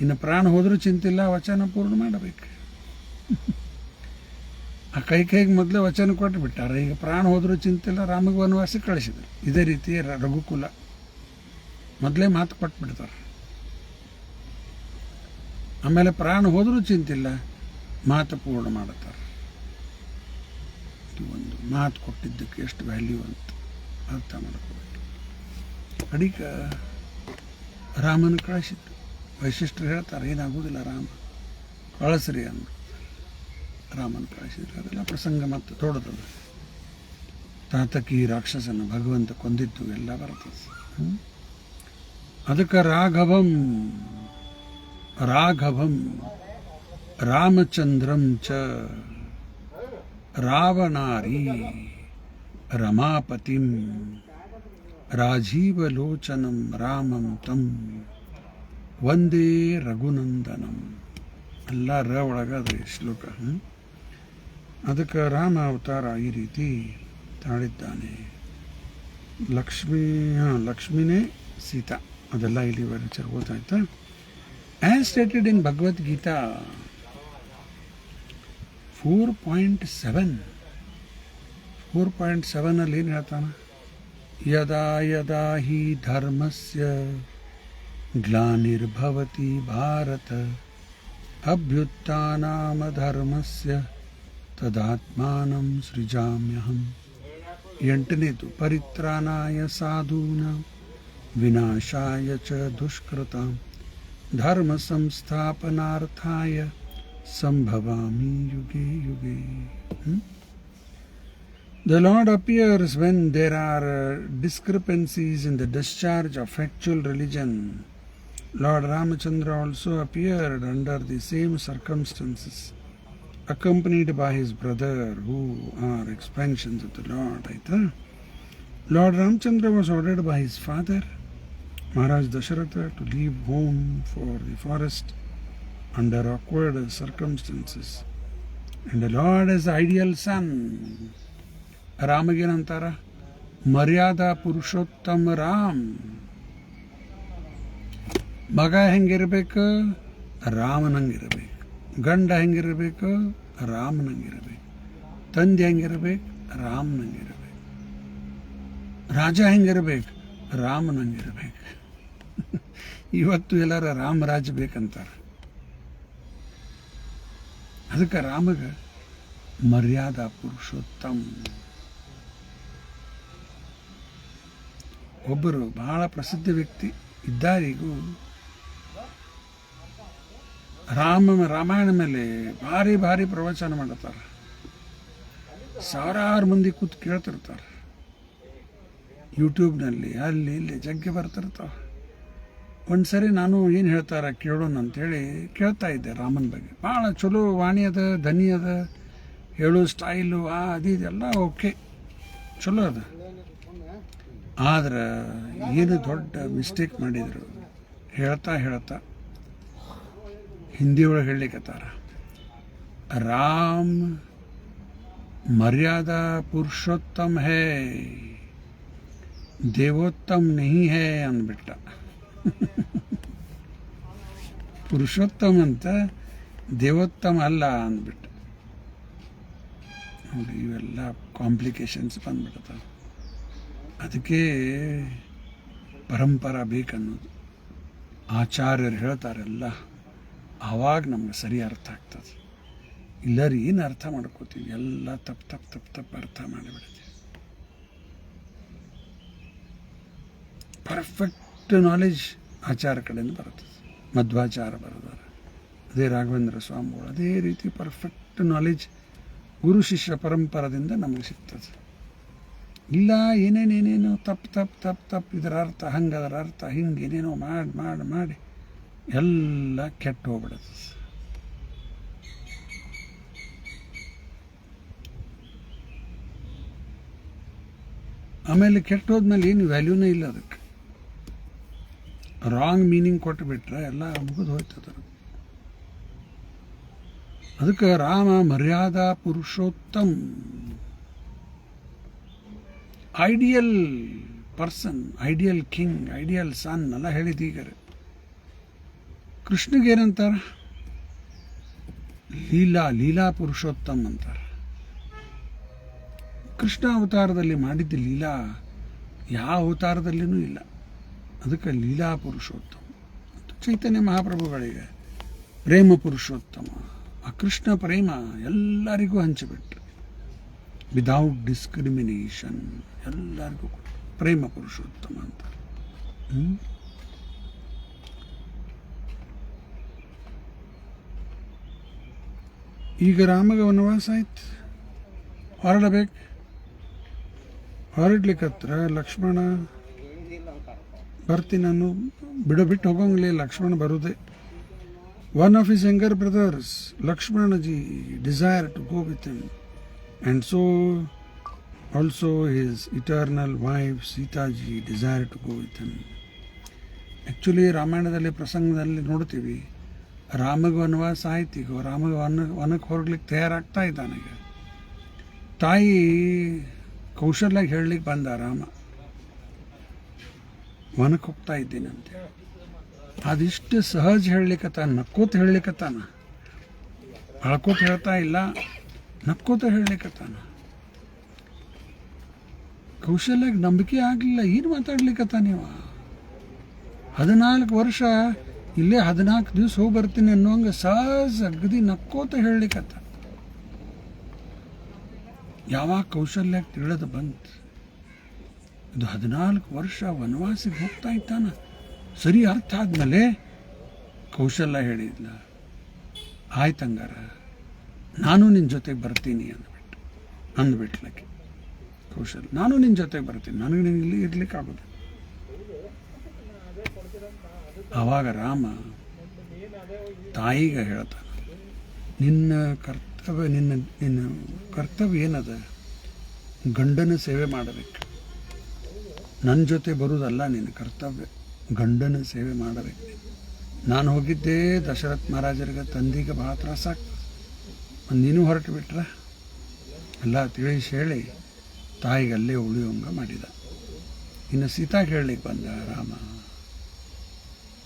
ಇನ್ನು ಪ್ರಾಣ ಹೋದರೂ ಚಿಂತಿಲ್ಲ, ವಚನ ಪೂರ್ಣ ಮಾಡಬೇಕು. ಆ ಕೈಗೆ ಮೊದಲೇ ವಚನ ಕೊಟ್ಟು ಬಿಟ್ಟಾರ. ಈಗ ಪ್ರಾಣ ಹೋದರೂ ಚಿಂತಿಲ್ಲ, ರಾಮಗೆ ವನವಾಸ ಕಳಿಸಿದ್ರು. ಇದೇ ರೀತಿ ರಘುಕುಲ ಮೊದಲೇ ಮಾತು ಕೊಟ್ಬಿಡ್ತಾರೆ. ಆಮೇಲೆ ಪ್ರಾಣ ಹೋದರೂ ಚಿಂತಿಲ್ಲ, ಮಾತು ಪೂರ್ಣ ಮಾಡುತ್ತಾರೆ. ಇದು ಒಂದು ಮಾತು ಕೊಟ್ಟಿದ್ದಕ್ಕೆ ಎಷ್ಟು ವ್ಯಾಲ್ಯೂ ಅಂತ ಅರ್ಥ ಮಾಡ್ಕೋಬೇಕು. ಅಡಿಕ ರಾಮನ ಕಳಿಸಿದ್ರು. ವೈಶಿಷ್ಟ್ರು ಹೇಳ್ತಾರೆ, ಏನಾಗುವುದಿಲ್ಲ ರಾಮ, ಕಳಿಸ್ರಿ ಅಂದರು. ರಾಮನ ಕಳಿಸಿದ್ರು. ಅದೆಲ್ಲ ಪ್ರಸಂಗ ಮತ್ತು ದೊಡ್ಡದದು. ತಾತಕಿ ರಾಕ್ಷಸನ ಭಗವಂತ ಕೊಂದಿದ್ದು ಎಲ್ಲ ಬರ್ತದೆ. ಅದಕ್ಕೆ ರಾಘವಂ ರಾಮಚಂದ್ರಂ ಚ ರಾವಣಾರಿ ರಮಾಪತಿಂ ರಾಜೀವಲೋಚನಂ ರಾಮಂ ತಂ ವಂದೇ ರಘುನಂದನಂ. ಎಲ್ಲ ರ ಒಳಗದು ಶ್ಲೋಕ. ಅದಕ್ಕೆ ರಾಮ ಅವತಾರ ಈ ರೀತಿ ತಾಳಿದ್ದಾನೆ. ಲಕ್ಷ್ಮಿನೇ ಸೀತಾ. ಅದೆಲ್ಲ ಇಲ್ಲಿ ವಿಚಾರ ಗೊತ್ತಾಯ್ತಾ. ಆ್ಯಸ್ ಸ್ಟೇಟೆಡ್ ಇನ್ ಭಗವದ್ಗೀತಾ 4.7 ಅಲ್ಲಿ ಏನು ಹೇಳ್ತಾನೆ? ಯದಾ ಯದಾ ಹಿ ಧರ್ಮಸ್ಯ ಗ್ಲಾನಿರ್ಭವತಿ ಭಾರತ ಅಭ್ಯುತ್ಥಾನಮಧರ್ಮಸ್ಯ ತದಾತ್ಮಾನಂ ಸೃಜಾಮ್ಯಹಂ. 8ನೇದು ಪರಿತ್ರಾಣಾಯ ಸಾಧೂನಾಂ ವಿನಾಶಾಯ ಚ ದುಷ್ಕೃತಾಂ ಧರ್ಮ ಸಂಸ್ಥಾಪನಾರ್ಥಾಯ ಸಂಭವಾಮಿ ಯುಗೆ ಯುಗೆ. The Lord appears when there are discrepancies in the discharge of actual religion. Lord Ramachandra also appeared under the same circumstances, accompanied by his brother, who are expansions of the Lord. Lord Ramachandra was ordered by his father, Maharaj Dasharatha, to leave home for the forest under awkward circumstances. And the Lord is the ideal son. ರಾಮಗೇನಂತಾರ? ಮರ್ಯಾದಾ ಪುರುಷೋತ್ತಮ ರಾಮ್. ಮಗ ಹೆಂಗಿರಬೇಕು? ರಾಮನಂಗಿರಬೇಕು. ಗಂಡ ಹೆಂಗಿರಬೇಕು? ರಾಮನಂಗಿರಬೇಕು. ತಂದೆ ಹೆಂಗಿರಬೇಕು? ರಾಮನಂಗಿರಬೇಕು. ರಾಜ ಹೆಂಗಿರಬೇಕು? ರಾಮನಂಗಿರಬೇಕು. ಇವತ್ತು ಎಲ್ಲರ ರಾಮರಾಜ ಬೇಕಂತಾರೆ. ಅದಕ್ಕೆ ರಾಮಗ ಮರ್ಯಾದಾ ಪುರುಷೋತ್ತಮ. ಒಬ್ಬರು ಬಹಳ ಪ್ರಸಿದ್ಧ ವ್ಯಕ್ತಿ ಇದ್ದಾರಿಗೂ ರಾಮಾಯಣ ಮೇಲೆ ಭಾರಿ ಭಾರಿ ಪ್ರವಚನ ಮಾಡುತ್ತಾರೆ. ಸಾವಿರಾರು ಮಂದಿ ಕೂತು ಕೇಳ್ತಿರ್ತಾರೆ. ಯೂಟ್ಯೂಬ್ನಲ್ಲಿ ಅಲ್ಲಿ ಇಲ್ಲಿ ಜಗ್ಗೆ ಬರ್ತಿರ್ತಾವೆ. ಒಂದು ಸರಿ ನಾನು ಏನು ಹೇಳ್ತಾರ ಕೇಳೋಣ ಅಂಥೇಳಿ ಕೇಳ್ತಾ ಇದ್ದೆ ರಾಮನ ಬಗ್ಗೆ. ಭಾಳ ಚಲೋ ವಾಣಿ ಅದ, ಧ್ವನಿ ಅದ, ಹೇಳೋ ಸ್ಟೈಲು ಅದು ಇದೆಲ್ಲ ಓಕೆ, ಚಲೋ ಅದ. ಆದ್ರೆ ಏನು ದೊಡ್ಡ ಮಿಸ್ಟೇಕ್ ಮಾಡಿದರು. ಹೇಳ್ತಾ ಹಿಂದಿ ಒಳಗೆ ಹೇಳಲಿಕ್ಕತ್ತಾರ, ರಾಮ್ ಮರ್ಯಾದಾ ಪುರುಷೋತ್ತಮ್ ಹೇ, ದೇವೋತ್ತಮ್ ನಹಿ ಹೇ ಅಂದ್ಬಿಟ್ಟ. ಪುರುಷೋತ್ತಮ ಅಂತ ದೇವೋತ್ತಮ ಅಲ್ಲ ಅಂದ್ಬಿಟ್ಟ. ನೋಡಿ, ಇವೆಲ್ಲ ಕಾಂಪ್ಲಿಕೇಶನ್ಸ್ ಬಂದ್ಬಿಡ್ತಾವೆ. ಅದಕ್ಕೆ ಪರಂಪರಾ ಬೇಕನ್ನೋದು. ಆಚಾರ್ಯರು ಹೇಳ್ತಾರೆಲ್ಲ, ಆವಾಗ ನಮ್ಗೆ ಸರಿ ಅರ್ಥ ಆಗ್ತದೆ. ಇಲ್ಲರಿ ಏನು ಅರ್ಥ ಮಾಡ್ಕೋತೀವಿ, ಎಲ್ಲ ತಪ್ಪು ಅರ್ಥ ಮಾಡಿಬಿಡ್ತೀವಿ. ಪರ್ಫೆಕ್ಟ್ ನಾಲೆಜ್ ಆಚಾರ ಕಡೆಯಿಂದ ಬರ್ತದೆ. ಮಧ್ವಾಚಾರ ಬರೆದಾರೆ, ಅದೇ ರಾಘವೇಂದ್ರ ಸ್ವಾಮಿಗಳು, ಅದೇ ರೀತಿ ಪರ್ಫೆಕ್ಟ್ ನಾಲೆಜ್ ಗುರು ಶಿಷ್ಯ ಪರಂಪರದಿಂದ ನಮಗೆ ಸಿಗ್ತದೆ. ಇಲ್ಲ ಏನೇನೇನೇನೋ ತಪ್ಪು ಇದರ ಅರ್ಥ ಹಂಗೆ, ಅದರ ಅರ್ಥ ಹಿಂಗೆ ಏನೇನೋ ಮಾಡಿ ಎಲ್ಲ ಕೆಟ್ಟು ಹೋಗ್ಬಿಡುತ್ತೆ. ಆಮೇಲೆ ಕೆಟ್ಟು ಹೋದ್ಮೇಲೆ ಏನು ವ್ಯಾಲ್ಯೂನೇ ಇಲ್ಲ ಅದಕ್ಕೆ. ರಾಂಗ್ ಮೀನಿಂಗ್ ಕೊಟ್ಟು ಬಿಟ್ರೆ ಎಲ್ಲ ಮುಗಿದು ಹೋಯ್ತದ. ಅದಕ್ಕೆ Rama Maryada Purushottam, ideal person, ideal king, ideal son ಎಲ್ಲ ಹೇಳಿದೀಗ. ಕೃಷ್ಣಗೇನಂತಾರ? ಲೀಲಾ ಪುರುಷೋತ್ತಮ್ ಅಂತಾರೆ. ಕೃಷ್ಣ ಅವತಾರದಲ್ಲಿ ಮಾಡಿದ್ದ ಲೀಲಾ ಯಾವ ಅವತಾರದಲ್ಲಿನೂ ಇಲ್ಲ. ಅದಕ್ಕೆ ಲೀಲಾ ಪುರುಷೋತ್ತಮ. ಚೈತನ್ಯ ಮಹಾಪ್ರಭುಗಳಿಗೆ ಪ್ರೇಮ ಪುರುಷೋತ್ತಮ. ಆ ಕೃಷ್ಣ ಪ್ರೇಮ ಎಲ್ಲರಿಗೂ ಹಂಚಿಬಿಟ್ರು, ವಿದೌಟ್ ಡಿಸ್ಕ್ರಿಮಿನೇಷನ್ ಎಲ್ಲರಿಗೂ ಪ್ರೇಮ ಪುರುಷೋತ್ತಮ ಅಂತ. ಈಗ ರಾಮಗೆ ವನವಾಸ ಆಯ್ತು, ಹೊರಡಬೇಕು. ಹೊರಡ್ಲಿಕ್ಕತ್ರ ಲಕ್ಷ್ಮಣ ಬರ್ತೀನಿ ನಾನು ಬಿಟ್ಟು ಹೋಗಂಗಿಲ್ಲ. ಲಕ್ಷ್ಮಣ ಬರುದೇ. One of his younger brothers Lakshmanji desire to go with him, and so also his eternal wife Sitaji desire to go with him. Actually ರಾಮಾಯಣದಲ್ಲಿ ಪ್ರಸಂಗದಲ್ಲಿ ನೋಡ್ತೀವಿ, ರಾಮಗೆ ವನವಾಸ ಆಯ್ತು. ಈಗ ರಾಮಗೆ ವನಕ್ಕೆ ಹೊರಡ್ಲಿಕ್ಕೆ ತಯಾರಾಗ್ತಾ ಇದ್ದಾನೀಗ. ತಾಯಿ ಕೌಶಲ್ಯಾಗ ಹೇಳಲಿಕ್ಕೆ ಬಂದ, ರಾಮ ವನಕ್ಕೆ ಹೋಗ್ತಾ ಇದ್ದೀನಿ ಅಂತೇಳಿ. ಅದಿಷ್ಟು ಸಹಜ ಹೇಳಲಿಕ್ಕತ್ತಾನ, ನಕ್ಕೋತ ಹೇಳಲಿಕ್ಕತ್ತಾನ. ಅಳ್ಕೋತ ಹೇಳ್ತಾ ಇಲ್ಲ, ನಕ್ಕೋತ ಹೇಳಲಿಕ್ಕತ್ತಾನ. ಕೌಶಲ್ಯಾಗ ನಂಬಿಕೆ ಆಗಲಿಲ್ಲ, ಏನು ಮಾತಾಡ್ಲಿಕ್ಕತ್ತಾನ ನೀವು? 14 ವರ್ಷ ಇಲ್ಲೇ 14 ದಿವಸ ಹೋಗಿ ಬರ್ತೀನಿ ಅನ್ನೋಂಗೆ ಸಹಜ ಅಗದಿ ನಕ್ಕೋತ ಹೇಳಲಿಕ್ಕತ್ತ. ಯಾವಾಗ ಕೌಶಲ್ಯಾಗ ತಿಳಿದು ಬಂತು, ಇದು 14 ವರ್ಷ ವನವಾಸಿಗೆ ಹೋಗ್ತಾ ಇದ್ದಾನ. ಸರಿ ಅರ್ಥ ಆದ್ಮೇಲೆ ಕೌಶಲ್ಯ ಹೇಳಿದ್ಲ, ಆಯ್ತಂಗಾರ ನಾನು ನಿನ್ನ ಜೊತೆಗೆ ಬರ್ತೀನಿ ಅಂದ್ಬಿಟ್ಲಕ್ಕೆ. ಕೌಶಲ್ಯ, ನಾನು ನಿನ್ನ ಜೊತೆಗೆ ಬರ್ತೀನಿ, ನನಗೆ ನೀನು ಇಲ್ಲಿ ಇರ್ಲಿಕ್ಕೆ ಆಗೋದು. ಆವಾಗ ರಾಮ ತಾಯಿಗೆ ಹೇಳ್ತಾನೆ, ನಿನ್ನ ಕರ್ತವ್ಯ ಏನದ? ಗಂಡನ ಸೇವೆ ಮಾಡಬೇಕು. ನನ್ನ ಜೊತೆ ಬರುವುದಲ್ಲ ನಿನ್ನ ಕರ್ತವ್ಯ, ಗಂಡನ ಸೇವೆ ಮಾಡಬೇಕು. ನಾನು ಹೋಗಿದ್ದೆ ದಶರಥ ಮಹಾರಾಜರಿಗೆ, ತಂದಿಗೆ ಭಾಳ ತ್ರಾಸಾಗ್ತದೆ. ನೀನು ಹೊರಟು ಬಿಟ್ರೆ ಎಲ್ಲ ತಿಳಿಸಿ ಹೇಳಿ ತಾಯಿಗೆ ಅಲ್ಲೇ ಉಳಿಯೋಂಗ ಮಾಡಿದ. ಇನ್ನು ಸೀತಾಗೆ ಹೇಳಲಿಕ್ಕೆ ಬಂದ ರಾಮ,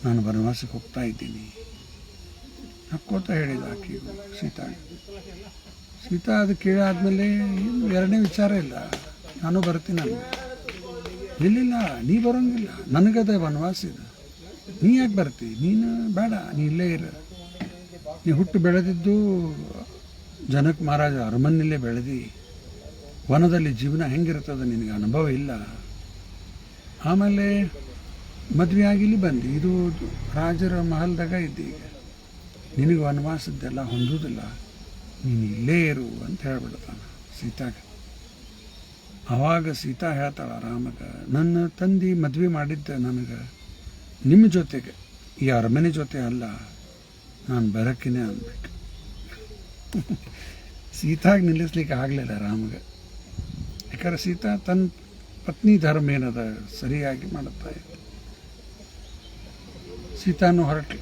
ನಾನು ವನವಾಸಕ್ಕೆ ಹೋಗ್ತಾ ಇದ್ದೀನಿ ನಕ್ಕೋತ ಹೇಳಿದ ಆಕೆಗೂ ಸೀತಾ ಅದು ಕೇಳಾದ್ಮೇಲೆ ಏನು ಎರಡನೇ ವಿಚಾರ ಇಲ್ಲ, ನಾನು ಬರ್ತೀನಿ ಅಲ್ಲಿ. ಇಲ್ಲಿಲ್ಲ, ನೀ ಬರೋಂಗಿಲ್ಲ, ನನಗದ ವನವಾಸ ಇದು, ನೀ ಯಾಕೆ ಬರ್ತಿ? ನೀನು ಬೇಡ, ನೀ ಇಲ್ಲೇ ಇರು. ನೀ ಹುಟ್ಟು ಬೆಳೆದಿದ್ದು ಜನಕ ಮಹಾರಾಜ ಅರಮನೆಯಲ್ಲೇ ಬೆಳೆದಿ, ವನದಲ್ಲಿ ಜೀವನ ಹೆಂಗಿರ್ತದೆ ನಿನಗೆ ಅನುಭವ ಇಲ್ಲ. ಆಮೇಲೆ ಮದುವೆ ಆಗಿಲಿ ಬಂದು, ಇದು ರಾಜರ ಮಹಲ್ದಾಗ ಇದ್ದಿ, ಈಗ ನಿನಗೆ ವನವಾಸದ್ದೆಲ್ಲ ಹೊಂದುವುದಿಲ್ಲ, ನೀನು ಇಲ್ಲೇ ಇರು ಅಂತ ಹೇಳ್ಬಿಡ್ತಾನೆ ಸೀತಾಗೆ. ಆವಾಗ ಸೀತಾ ಹೇಳ್ತಾಳ ರಾಮಗೆ, ನನ್ನ ತಂದೆ ಮದುವೆ ಮಾಡಿದ್ದೆ ನನಗೆ ನಿಮ್ಮ ಜೊತೆಗೆ, ಈ ಅರಮನೆ ಜೊತೆ ಅಲ್ಲ, ನಾನು ಬರೋಕ್ಕಿನೇ ಅನ್ಬೇಕು. ಸೀತಾಗೆ ನಿಲ್ಲಿಸ್ಲಿಕ್ಕೆ ಆಗಲಿಲ್ಲ ರಾಮಗೆ. ಯಾಕಂದ್ರೆ ಸೀತಾ ತನ್ನ ಪತ್ನಿ ಧರ್ಮ ಏನದ ಸರಿಯಾಗಿ ಮಾಡುತ್ತಾ ಇತ್ತು. ಸೀತಾನು ಹೊರಟು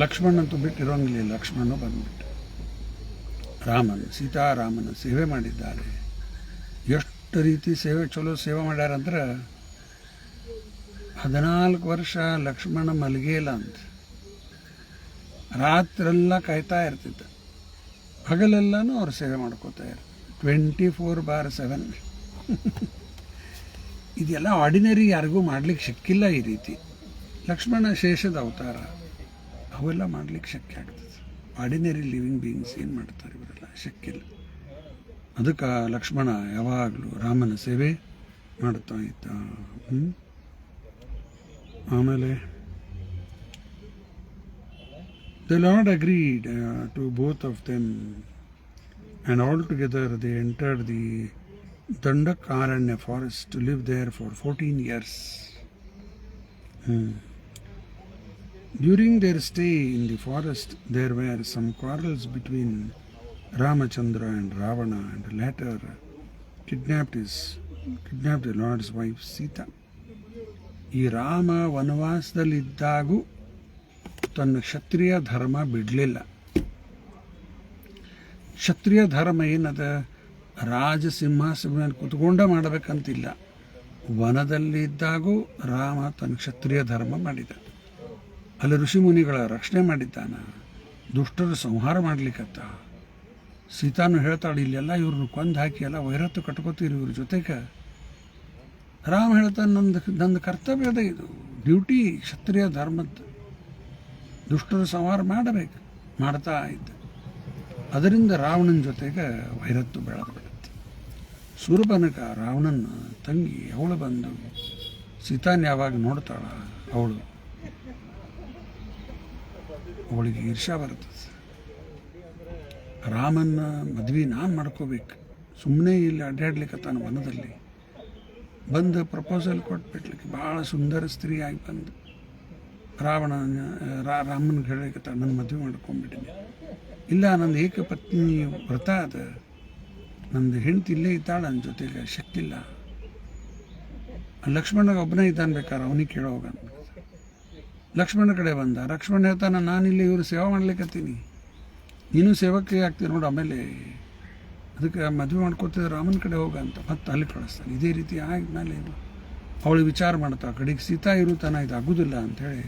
ಲಕ್ಷ್ಮಣಂತೂ ಬಿಟ್ಟಿರೋಂಗಿಲ್ಲ. ಲಕ್ಷ್ಮಣ ಬಂದ್ಬಿಟ್ಟು ಸೀತಾರಾಮನ ಸೇವೆ ಮಾಡಿದ್ದಾರೆ. ಎಷ್ಟು ರೀತಿ ಚಲೋ ಸೇವೆ ಮಾಡ್ಯಾರಂದ್ರೆ 14 ವರ್ಷ ಲಕ್ಷ್ಮಣ ಮಲಗೇಲ್ಲ ಅಂತ. ರಾತ್ರೆಲ್ಲ ಕಾಯ್ತಾ ಇರ್ತಿದ್ದ, ಹಗಲೆಲ್ಲನೂ ಅವ್ರು ಸೇವೆ ಮಾಡ್ಕೋತಾ ಇರ್ತಾರೆ 24/7. ಇದೆಲ್ಲ ಆರ್ಡಿನರಿ ಯಾರಿಗೂ ಮಾಡ್ಲಿಕ್ಕೆ ಶಕ್ಕಿಲ್ಲ. ಈ ರೀತಿ ಲಕ್ಷ್ಮಣ ಶೇಷದ ಅವತಾರ, ಅವೆಲ್ಲ ಮಾಡ್ಲಿಕ್ಕೆ ಶಕ್ಯ ಆಗ್ತದೆ. ಆರ್ಡಿನರಿ ಲಿವಿಂಗ್ ಬೀಯಿಂಗ್ಸ್ ಏನು ಮಾಡ್ತಾರೆ ಇವರೆಲ್ಲ, ಶಕ್ಕಿಲ್ಲ. ಅದಕ್ಕೆ ಲಕ್ಷ್ಮಣ ಯಾವಾಗಲೂ ರಾಮನ ಸೇವೆ ಮಾಡ್ತಾ ಇದ್ದ. ಆಮೇಲೆ the Lord agreed to both of them, and all together they entered the Dandakaranya forest to live there for 14 years. During their stay in the forest, there were some quarrels between Ramachandra and Ravana, and later kidnapped the Lord's wife Sita. ಈ ರಾಮ ವನವಾಸದಲ್ಲಿದ್ದಾಗೂ ತನ್ನ ಕ್ಷತ್ರಿಯ ಧರ್ಮ ಬಿಡಲಿಲ್ಲ. ಕ್ಷತ್ರಿಯ ಧರ್ಮ ಏನದ, ರಾಜಸಿಂಹಾಸನ ಮೇಲೆ ಕುತ್ಕೊಂಡ ಮಾಡಬೇಕಂತಿಲ್ಲ. ವನದಲ್ಲಿದ್ದಾಗೂ ರಾಮ ತನ್ನ ಕ್ಷತ್ರಿಯ ಧರ್ಮ ಮಾಡಿದ. ಅಲ್ಲಿ ಋಷಿಮುನಿಗಳ ರಕ್ಷಣೆ ಮಾಡಿದ್ದಾನ, ದುಷ್ಟರ ಸಂಹಾರ ಮಾಡ್ಲಿಕ್ಕತ್ತ. ಸೀತಾನು ಹೇಳ್ತಾಳೆ, ಇಲ್ಲೆಲ್ಲ ಇವ್ರನ್ನ ಕೊಂದು ಹಾಕಿ ಎಲ್ಲ ವೈರತ್ತು ಕಟ್ಕೋತೀರಿ ಇವ್ರ ಜೊತೆಗೆ. ರಾಮ ಹೇಳ್ತಾನೆ, ನಂದು ಕರ್ತವ್ಯದ ಇದು, ಡ್ಯೂಟಿ ಕ್ಷತ್ರಿಯ ಧರ್ಮದ್ದು. ದುಷ್ಟರ ಸಂಹಾರ ಮಾಡಬೇಕು, ಮಾಡ್ತಾ ಇದ್ದ. ಅದರಿಂದ ರಾವಣನ ಜೊತೆಗೆ ವೈರತ್ತು ಬೆಳೆದು ಬಿಡುತ್ತೆ. ಶೂರ್ಪನಖ ರಾವಣನ ತಂಗಿ, ಅವಳು ಬಂದು ಸೀತಾನ ಯಾವಾಗ ನೋಡ್ತಾಳ, ಅವಳಿಗೆ ಈರ್ಷ್ಯಾ ಬರ್ತದೆ. ರಾಮನ ಮದ್ವೆ ನಾನು ಮಾಡ್ಕೋಬೇಕು, ಸುಮ್ಮನೆ ಇಲ್ಲಿ ಅಡ್ಡಾಡ್ಲಿಕ್ಕತ್ತಾನ ವನದಲ್ಲಿ. ಬಂದು ಪ್ರಪೋಸಲ್ ಕೊಟ್ಬಿಟ್ಲಿಕ್ಕೆ, ಭಾಳ ಸುಂದರ ಸ್ತ್ರೀ ಆಗಿ ಬಂದು ರಾಮನಿಗೆ ಹೇಳಲಿಕ್ಕೆ, ನನ್ನ ಮದುವೆ ಮಾಡ್ಕೊಂಡ್ಬಿಟ್ಟಿನಿ. ಇಲ್ಲ, ನಂದು ಏಕಪತ್ನಿ ವ್ರತ ಅದ, ನಂದು ಹೆಂಡತಿ ಇಲ್ಲೇ ಇದ್ದಾಳೆ, ನನ್ನ ಜೊತೆಗೆ ಶಕ್ತಿಲ್ಲ. ಲಕ್ಷ್ಮಣಗೆ ಒಬ್ಬನೇ ಇದ್ದಾನೆ, ಬೇಕಾದ್ರೆ ಅವನಿಗೆ ಕೇಳೋಗ. ಲಕ್ಷ್ಮಣ ಕಡೆ ಬಂದ. ಲಕ್ಷ್ಮಣ ಹೇಳ್ತಾನೆ, ನಾನಿಲ್ಲಿ ಇವರು ಸೇವೆ ಮಾಡ್ಲಿಕ್ಕತ್ತೀನಿ, ನೀನು ಸೇವಕ್ಕೆ ಆಗ್ತೀನಿ ನೋಡು. ಆಮೇಲೆ ಅದಕ್ಕೆ ಮದುವೆ ಮಾಡ್ಕೋತಿದ್ರೆ ರಾಮನ ಕಡೆ ಹೋಗ ಅಂತ ಮತ್ತೆ ಅಲ್ಲಿ ಕಳಿಸ್ತಾನೆ. ಇದೇ ರೀತಿ ಆದ್ಮೇಲೆ ಅವಳು ವಿಚಾರ ಮಾಡ್ತಾ, ಕಡೆಗೆ ಸೀತಾ ಇರುತ್ತಾನ, ಇದು ಆಗೋದಿಲ್ಲ ಅಂಥೇಳಿ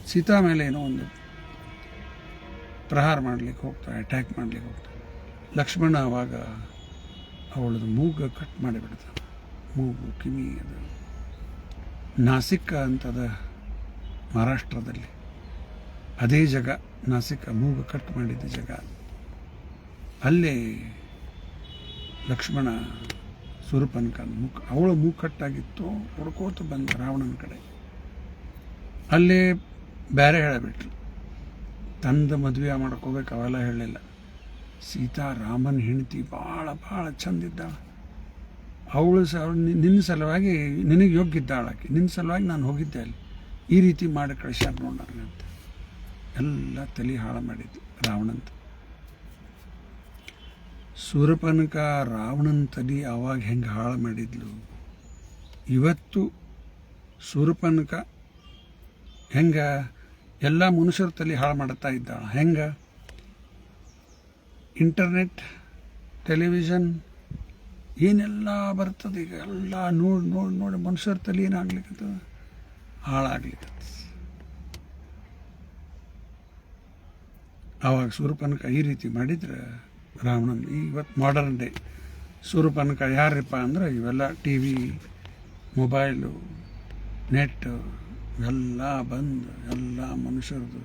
ಸೀತಾ ಮೇಲೆ ಏನೋ ಒಂದು ಪ್ರಹಾರ ಮಾಡ್ಲಿಕ್ಕೆ ಹೋಗ್ತಾಳೆ, ಅಟ್ಯಾಕ್ ಮಾಡ್ಲಿಕ್ಕೆ ಹೋಗ್ತಾಳೆ. ಲಕ್ಷ್ಮಣ ಅವಾಗ ಅವಳದು ಮೂಗು ಕಟ್ ಮಾಡಿಬಿಡ್ತಾನೆ. ಮೂಗು, ಕಿವಿ, ಅದು ನಾಸಿಕ ಅಂತದ ಮಹಾರಾಷ್ಟ್ರದಲ್ಲಿ, ಅದೇ ಜಾಗ ನಾಸಿಕ, ಮೂಗು ಕಟ್ ಮಾಡಿದ್ದ ಜಾಗ. ಅಲ್ಲೇ ಲಕ್ಷ್ಮಣ ಶೂರ್ಪನಖ ಅವಳ ಮೂಗು ಕಟ್ಟಾಗಿತ್ತು, ಹೊಡ್ಕೋತ ಬಂದ ರಾವಣನ ಕಡೆ. ಅಲ್ಲೇ ಬೇರೆ ಹೇಳಬಿಟ್ಲು, ತಂದ ಮದುವೆ ಮಾಡ್ಕೋಬೇಕು ಅವೆಲ್ಲ ಹೇಳಲಿಲ್ಲ. ಸೀತಾ ರಾಮನ ಹೆಂಡತಿ ಭಾಳ ಭಾಳ ಚಂದಿದ್ದಾಳ, ಅವಳು ನಿನ್ನ ಸಲುವಾಗಿ ನಿನಗೆ ಯೋಗ್ಯಿದ್ದಾಳಾಕಿ, ನಿನ್ನ ಸಲುವಾಗಿ ನಾನು ಹೋಗಿದ್ದೆ ಅಲ್ಲಿ, ಈ ರೀತಿ ಮಾಡಿ ಕಳಿಸ್ಯಾರ ನೋಡೋಣ ಅಂತ ಎಲ್ಲ ತಲೆ ಹಾಳು ಮಾಡಿದ್ಲು ರಾವಣಂತ. ಶೂರ್ಪನಖ ರಾವಣನ ತಲೆ ಆವಾಗ ಹೆಂಗೆ ಹಾಳು ಮಾಡಿದ್ಲು, ಇವತ್ತು ಶೂರ್ಪನಖ ಹೆಂಗೆ ಎಲ್ಲ ಮನುಷ್ಯರ ತಲೆ ಹಾಳು ಮಾಡ್ತಾ ಇದ್ದಾಳ. ಹೆಂಗೆ ಇಂಟರ್ನೆಟ್, ಟೆಲಿವಿಷನ್ ಏನೆಲ್ಲ ಬರ್ತದೆ ಈಗ, ಎಲ್ಲ ನೋಡಿ ನೋಡಿ ನೋಡಿ ಮನುಷ್ಯರ ತಲೆ ಏನಾಗ್ಲಿಕ್ಕದ, ಹಾಳಾಗ್ಲಿಕ್ಕದ. ಆವಾಗ ಶೂರ್ಪನಖ ಈ ರೀತಿ ಮಾಡಿದ್ರೆ ರಾವಣನ್, ಇವತ್ತು ಮಾಡರ್ನ್ ಡೇ ಶೂರ್ಪನಖ ಯಾರಪ್ಪ ಅಂದ್ರೆ ಇವೆಲ್ಲ TV, ಮೊಬೈಲು, ನೆಟ್ ಎಲ್ಲ ಬಂದು ಎಲ್ಲ ಮನುಷ್ಯರದು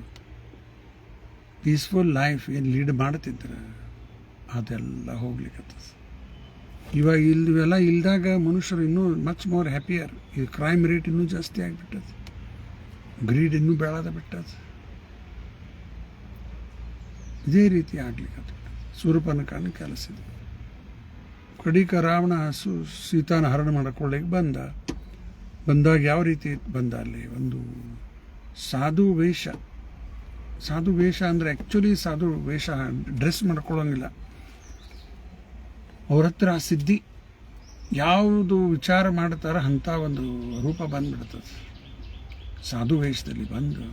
ಪೀಸ್ಫುಲ್ ಲೈಫ್ ಏನು ಲೀಡ್ ಮಾಡ್ತಿದ್ರು ಅದೆಲ್ಲ ಹೋಗ್ಲಿಕ್ಕತ್ತದ. ಇವಾಗ ಇವೆಲ್ಲ ಇಲ್ದಾಗ ಮನುಷ್ಯರು ಇನ್ನೂ ಮಚ್ ಮೋರ್ ಹ್ಯಾಪಿಯರ್. ಈ ಕ್ರೈಮ್ ರೇಟ್ ಇನ್ನೂ ಜಾಸ್ತಿ ಆಗಿಬಿಟ್ಟದ, ಗ್ರೀಡ್ ಇನ್ನೂ ಬೆಳೆದ ಬಿಟ್ಟದ. ಇದೇ ರೀತಿ ಆಗ್ಲಿಕ್ಕತ್ತ ಶೂರ್ಪನಖನ ಕೆಲಸ ಇದೆ. ಕಡಿಕ ರಾವಣ ಸೀತಾನ ಹರಣ ಮಾಡ್ಕೊಳ್ಳಿಕ್ಕೆ ಬಂದಾಗ ಯಾವ ರೀತಿ ಬಂದ, ಅಲ್ಲಿ ಒಂದು ಸಾಧು ವೇಷ ಅಂದರೆ ಆ್ಯಕ್ಚುಲಿ ಸಾಧು ವೇಷ ಡ್ರೆಸ್ ಮಾಡ್ಕೊಳ್ಳೋಂಗಿಲ್ಲ. ಅವ್ರ ಹತ್ರ ಸಿದ್ಧಿ ಯಾವುದು ವಿಚಾರ ಮಾಡ್ತಾರ ಅಂಥ ಒಂದು ರೂಪ ಬಂದ್ಬಿಡ್ತದೆ. ಸಾಧು ವೇಷದಲ್ಲಿ ಬಂದು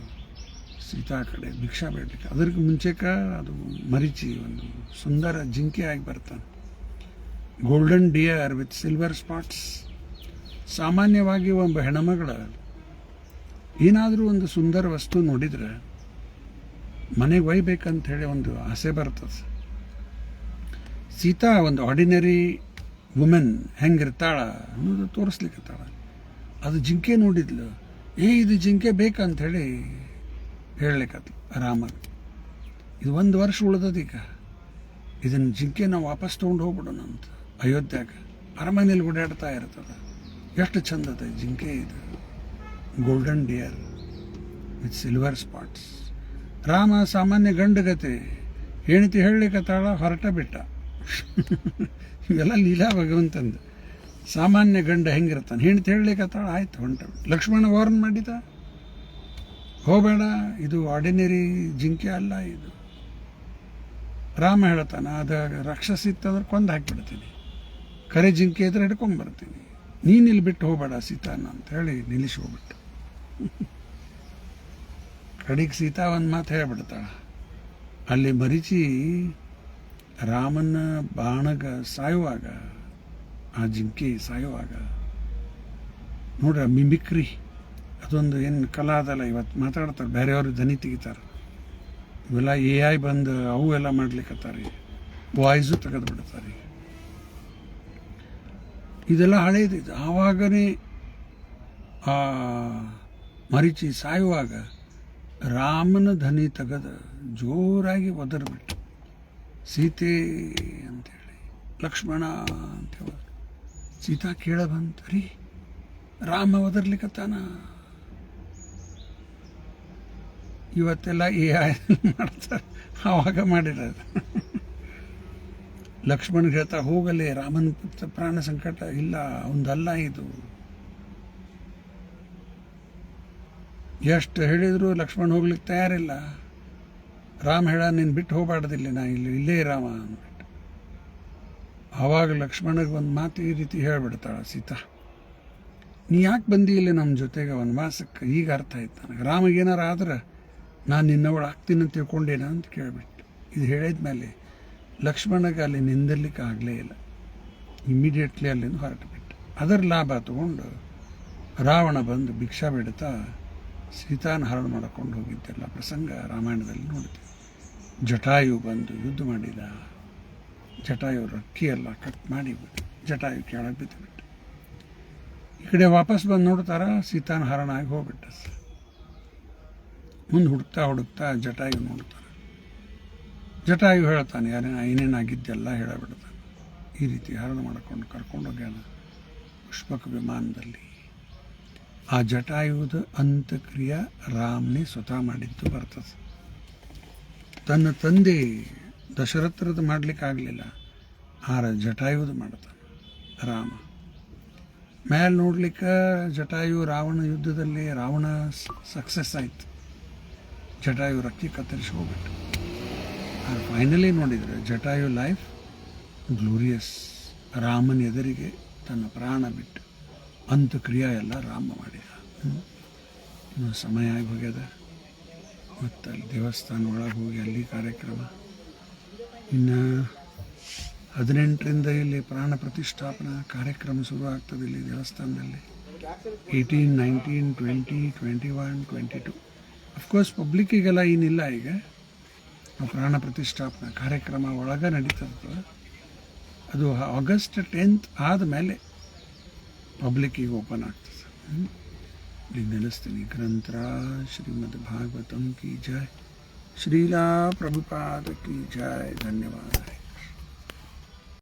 ಸೀತಾ ಕಡೆ ಭಿಕ್ಷಾ ಬೇಡಲಿಕ್ಕೆ. ಅದಕ್ಕೆ ಮುಂಚೆಕ ಅದು ಮರೀಚಿ ಒಂದು ಸುಂದರ ಜಿಂಕೆ ಆಗಿ ಬರ್ತಾನೆ, golden dear with silver spots. ಸಾಮಾನ್ಯವಾಗಿ ಒಬ್ಬ ಹೆಣ್ಮಗಳ ಏನಾದರೂ ಒಂದು ಸುಂದರ ವಸ್ತು ನೋಡಿದರೆ ಮನೆಗೆ ಒಯ್ಬೇಕಂತ ಹೇಳಿ ಒಂದು ಆಸೆ ಬರ್ತದೆ. ಸೀತಾ ಒಂದು ಆರ್ಡಿನರಿ ವುಮೆನ್ ಹೆಂಗಿರ್ತಾಳ ಅನ್ನೋದು ತೋರಿಸ್ಲಿಕ್ಕತ್ತಾಳ. ಅದು ಜಿಂಕೆ ನೋಡಿದ್ಲು, ಇದು ಜಿಂಕೆ ಬೇಕಂತ ಹೇಳಿ ಹೇಳಲಿಕ್ಕತ್ತು ರಾಮ. ಇದು 1 ವರ್ಷ ಉಳ್ದದೀಗ, ಇದನ್ನು ಜಿಂಕೆ ನಾವು ವಾಪಸ್ ತೊಗೊಂಡು ಹೋಗ್ಬಿಡೋಣ ಅಂತ. ಅಯೋಧ್ಯಾಗ ಅರಮನೆಯಲ್ಲಿ ಓಡಾಡ್ತಾ ಇರ್ತದೆ. ಎಷ್ಟು ಚಂದದ ಜಿಂಕೆ ಇದು, golden dear with silver spots. Rama ಸಾಮಾನ್ಯ ಗಂಡಗತೆ, ಹೆಣ್ತಿ ಹೇಳಲಿಕ್ಕತ್ತಾಳ, ಹೊರಟ ಬಿಟ್ಟ. ಇವೆಲ್ಲ ಲೀಲಾ ಭಗವಂತಂದು. ಸಾಮಾನ್ಯ ಗಂಡ ಹೆಂಗಿರ್ತಾನೆ, ಹೆಣ್ತಿ ಹೇಳಲಿಕ್ಕತ್ತಾಳ, ಆಯ್ತು ಹೊಂಟ ಬಿಟ್ಟು. ಲಕ್ಷ್ಮಣ ವಾರ್ನ್ ಮಾಡಿದ, ಹೋಗಬೇಡ, ಇದು ಆರ್ಡಿನರಿ ಜಿಂಕೆ ಅಲ್ಲ ಇದು. ರಾಮ ಹೇಳ್ತಾನೆ, ಅದು ರಾಕ್ಷಸಿತ್ತಂದ್ರೆ ಕೊಂದು ಹಾಕಿಬಿಡ್ತೀನಿ, ಕರೆ ಜಿಂಕೆ ಇದ್ರೆ ಹಿಡ್ಕೊಂಬರ್ತೀನಿ, ನೀನು ಇಲ್ಲಿ ಬಿಟ್ಟು ಹೋಗಬೇಡ ಸೀತಾನ ಅಂತ ಹೇಳಿ ನಿಲ್ಲಿಸಿ ಹೋಗ್ಬಿಟ್ಟು. ಕಡೆಗೆ ಸೀತಾ ಒಂದು ಮಾತು ಹೇಳ್ಬಿಡ್ತಾಳ. ಅಲ್ಲಿ ಮರೀಚಿ ರಾಮನ ಬಾಣಗ ಸಾಯುವಾಗ, ಆ ಜಿಂಕೆ ಸಾಯುವಾಗ ನೋಡ್ರಿ ಮಿಮಿಕ್ರಿ ಅದೊಂದು ಏನು ಕಲಾ ಅದಲ್ಲ. ಇವತ್ತು ಮಾತಾಡ್ತಾರೆ, ಬೇರೆಯವ್ರಿಗೆ ಧ್ವನಿ ತೆಗಿತಾರೆ. ಇವೆಲ್ಲ AI ಬಂದು ಅವು ಎಲ್ಲ ಮಾಡ್ಲಿಕ್ಕತ್ತಾರೆ, ವಾಯ್ಸು ತೆಗೆದು ಬಿಡ್ತಾರೆ. ಇದೆಲ್ಲ ಹಳೇದಿದೆ. ಆವಾಗನೇ ಆ ಮರೀಚಿ ಸಾಯುವಾಗ ರಾಮನ ಧ್ವನಿ ತೆಗೆದು ಜೋರಾಗಿ ಒದರ್ಬಿಟ್ಟು ಸೀತೆ ಅಂತೇಳಿ, ಲಕ್ಷ್ಮಣ ಅಂತೇಳಿ. ಸೀತಾ ಕೇಳ ಬಂತು, ರೀ ರಾಮ ಒದರ್ಲಿಕ್ಕತ್ತಾನ. ಇವತ್ತೆಲ್ಲ AI ಮಾಡ್ತಾರೆ, ಆವಾಗ ಮಾಡಿರೋದು. ಲಕ್ಷ್ಮಣ ಹೇಳ್ತಾ, ಹೋಗಲೇ ರಾಮನ ಪ್ರಾಣ ಸಂಕಟ ಇಲ್ಲ, ಅವನದಲ್ಲ ಇದು. ಎಷ್ಟು ಹೇಳಿದ್ರು ಲಕ್ಷ್ಮಣ ಹೋಗ್ಲಿಕ್ಕೆ ತಯಾರಿಲ್ಲ. ರಾಮ ಹೇಳ, ನೀನು ಬಿಟ್ಟು ಹೋಗ್ಬಾರ್ದಿಲ್ಲ, ನಾ ಇಲ್ಲೇ ರಾಮ ಅಂದ್ಬಿಟ್ಟು. ಆವಾಗ ಲಕ್ಷ್ಮಣಗೆ ಒಂದು ಮಾತು ಈ ರೀತಿ ಹೇಳ್ಬಿಡ್ತಾಳ ಸೀತಾ, ನೀ ಯಾಕೆ ಬಂದಿ ಇಲ್ಲಿ ನಮ್ಮ ಜೊತೆಗೆ ವನವಾಸಕ್ಕೆ? ಈಗ ಅರ್ಥ ಆಯ್ತು ನನಗೆ, ರಾಮಗೇನಾರ ಆದ್ರೆ ನಾನು ನಿನ್ನವಳು ಆಗ್ತೀನಿ ಅಂತ ತಿಳ್ಕೊಂಡೇನ ಅಂತ ಕೇಳಿಬಿಟ್ಟು. ಇದು ಹೇಳಿದ್ಮೇಲೆ ಲಕ್ಷ್ಮಣಗೆ ಅಲ್ಲಿ ನಿಂದಿರ್ಲಿಕ್ಕೆ ಆಗಲೇ ಇಲ್ಲ. ಇಮ್ಮಿಡಿಯೇಟ್ಲಿ ಅಲ್ಲಿಂದ ಹೊರಟುಬಿಟ್ಟು. ಅದರ ಲಾಭ ತಗೊಂಡು ರಾವಣ ಬಂದು ಭಿಕ್ಷಾ ಬಿಡ್ತಾ ಸೀತಾನ ಹರಣ ಮಾಡಿಕೊಂಡು ಹೋಗಿದ್ದೆಲ್ಲ ಪ್ರಸಂಗ ರಾಮಾಯಣದಲ್ಲಿ ನೋಡ್ತೀವಿ. ಜಟಾಯು ಬಂದು ಯುದ್ಧ ಮಾಡಿದ. ಜಟಾಯು ರಕ್ಕಿ ಎಲ್ಲ ಕಟ್ ಮಾಡಿಬಿಟ್ಟು ಜಟಾಯು ಕೆಳಗೆ ಬಿದ್ದುಬಿಟ್ಟು. ಈ ಕಡೆ ವಾಪಸ್ ಬಂದು ನೋಡ್ತಾರ, ಸೀತಾನ ಹರಣ ಆಗಿ ಹೋಗ್ಬಿಟ್ಟ. ಮುಂದೆ ಹುಡುಕ್ತಾ ಜಟಾಯು ನೋಡ್ತಾರೆ. ಜಟಾಯು ಹೇಳ್ತಾನೆ, ಏನೇನಾಗಿದ್ದೆಲ್ಲ ಹೇಳಬಿಡ್ತಾನೆ. ಈ ರೀತಿ ಹರಣ ಮಾಡಿಕೊಂಡು ಕರ್ಕೊಂಡು ಹೋಗ್ಯಾನ ಪುಷ್ಪಕ ವಿಮಾನದಲ್ಲಿ. ಆ ಜಟಾಯುದ ಅಂತ್ಯಕ್ರಿಯೆ ರಾಮನೇ ಸ್ವತಃ ಮಾಡಿದ್ದು ಬರ್ತದೆ. ತನ್ನ ತಂದೆ ದಶರಥರದ್ದು ಮಾಡಲಿಕ್ಕಾಗಲಿಲ್ಲ, ಜಟಾಯುವುದು ಮಾಡ್ತಾನೆ ರಾಮ. ಮೇಲೆ ನೋಡ್ಲಿಕ್ಕೆ ಜಟಾಯು ರಾವಣ ಯುದ್ಧದಲ್ಲಿ ರಾವಣ ಸಕ್ಸಸ್ ಆಯಿತು. ಜಟಾಯು ರಕ್ಕಿ ಕತ್ತರಿಸಿ ಹೋಗ್ಬಿಟ್ಟು. ಫೈನಲಿ ನೋಡಿದರೆ ಜಟಾಯು ಲೈಫ್ ಗ್ಲೋರಿಯಸ್. ರಾಮನ ಎದುರಿಗೆ ತನ್ನ ಪ್ರಾಣ ಬಿಟ್ಟು ಅಂತ್ಯಕ್ರಿಯೆ ಎಲ್ಲ ರಾಮ ಮಾಡಿದ. ಇನ್ನು ಸಮಯ ಆಗಿ ಹೋಗ್ಯದ. ಮತ್ತು ಅಲ್ಲಿ ದೇವಸ್ಥಾನ ಒಳಗೆ ಹೋಗಿ ಅಲ್ಲಿ ಕಾರ್ಯಕ್ರಮ. ಇನ್ನು 18ರಿಂದ ಇಲ್ಲಿ ಪ್ರಾಣ ಪ್ರತಿಷ್ಠಾಪನಾ ಕಾರ್ಯಕ್ರಮ ಶುರು ಆಗ್ತದೆ ಇಲ್ಲಿ ದೇವಸ್ಥಾನದಲ್ಲಿ. 18, 19, 20, 21, 22. ಅಫ್ಕೋರ್ಸ್ ಪಬ್ಲಿಕ್ಕಿಗೆಲ್ಲ ಏನಿಲ್ಲ ಈಗ. ಪ್ರಾಣ ಪ್ರತಿಷ್ಠಾಪನಾ ಕಾರ್ಯಕ್ರಮ ಒಳಗೆ ನಡೀತದೆ. ಅದು ಆಗಸ್ಟ್ 10th ಆದಮೇಲೆ ಪಬ್ಲಿಕ್ಕಿಗೆ ಓಪನ್ ಆಗ್ತದೆ. ಇಲ್ಲಿ ನಿಲ್ಲಿಸ್ತೀನಿ. ಗ್ರಂಥರಾಜ್ ಶ್ರೀಮದ್ ಭಾಗವತಂ ಕಿ ಜೈ, ಶ್ರೀಲಾ ಪ್ರಭುಪಾದ ಕಿ ಜೈ. ಧನ್ಯವಾದ.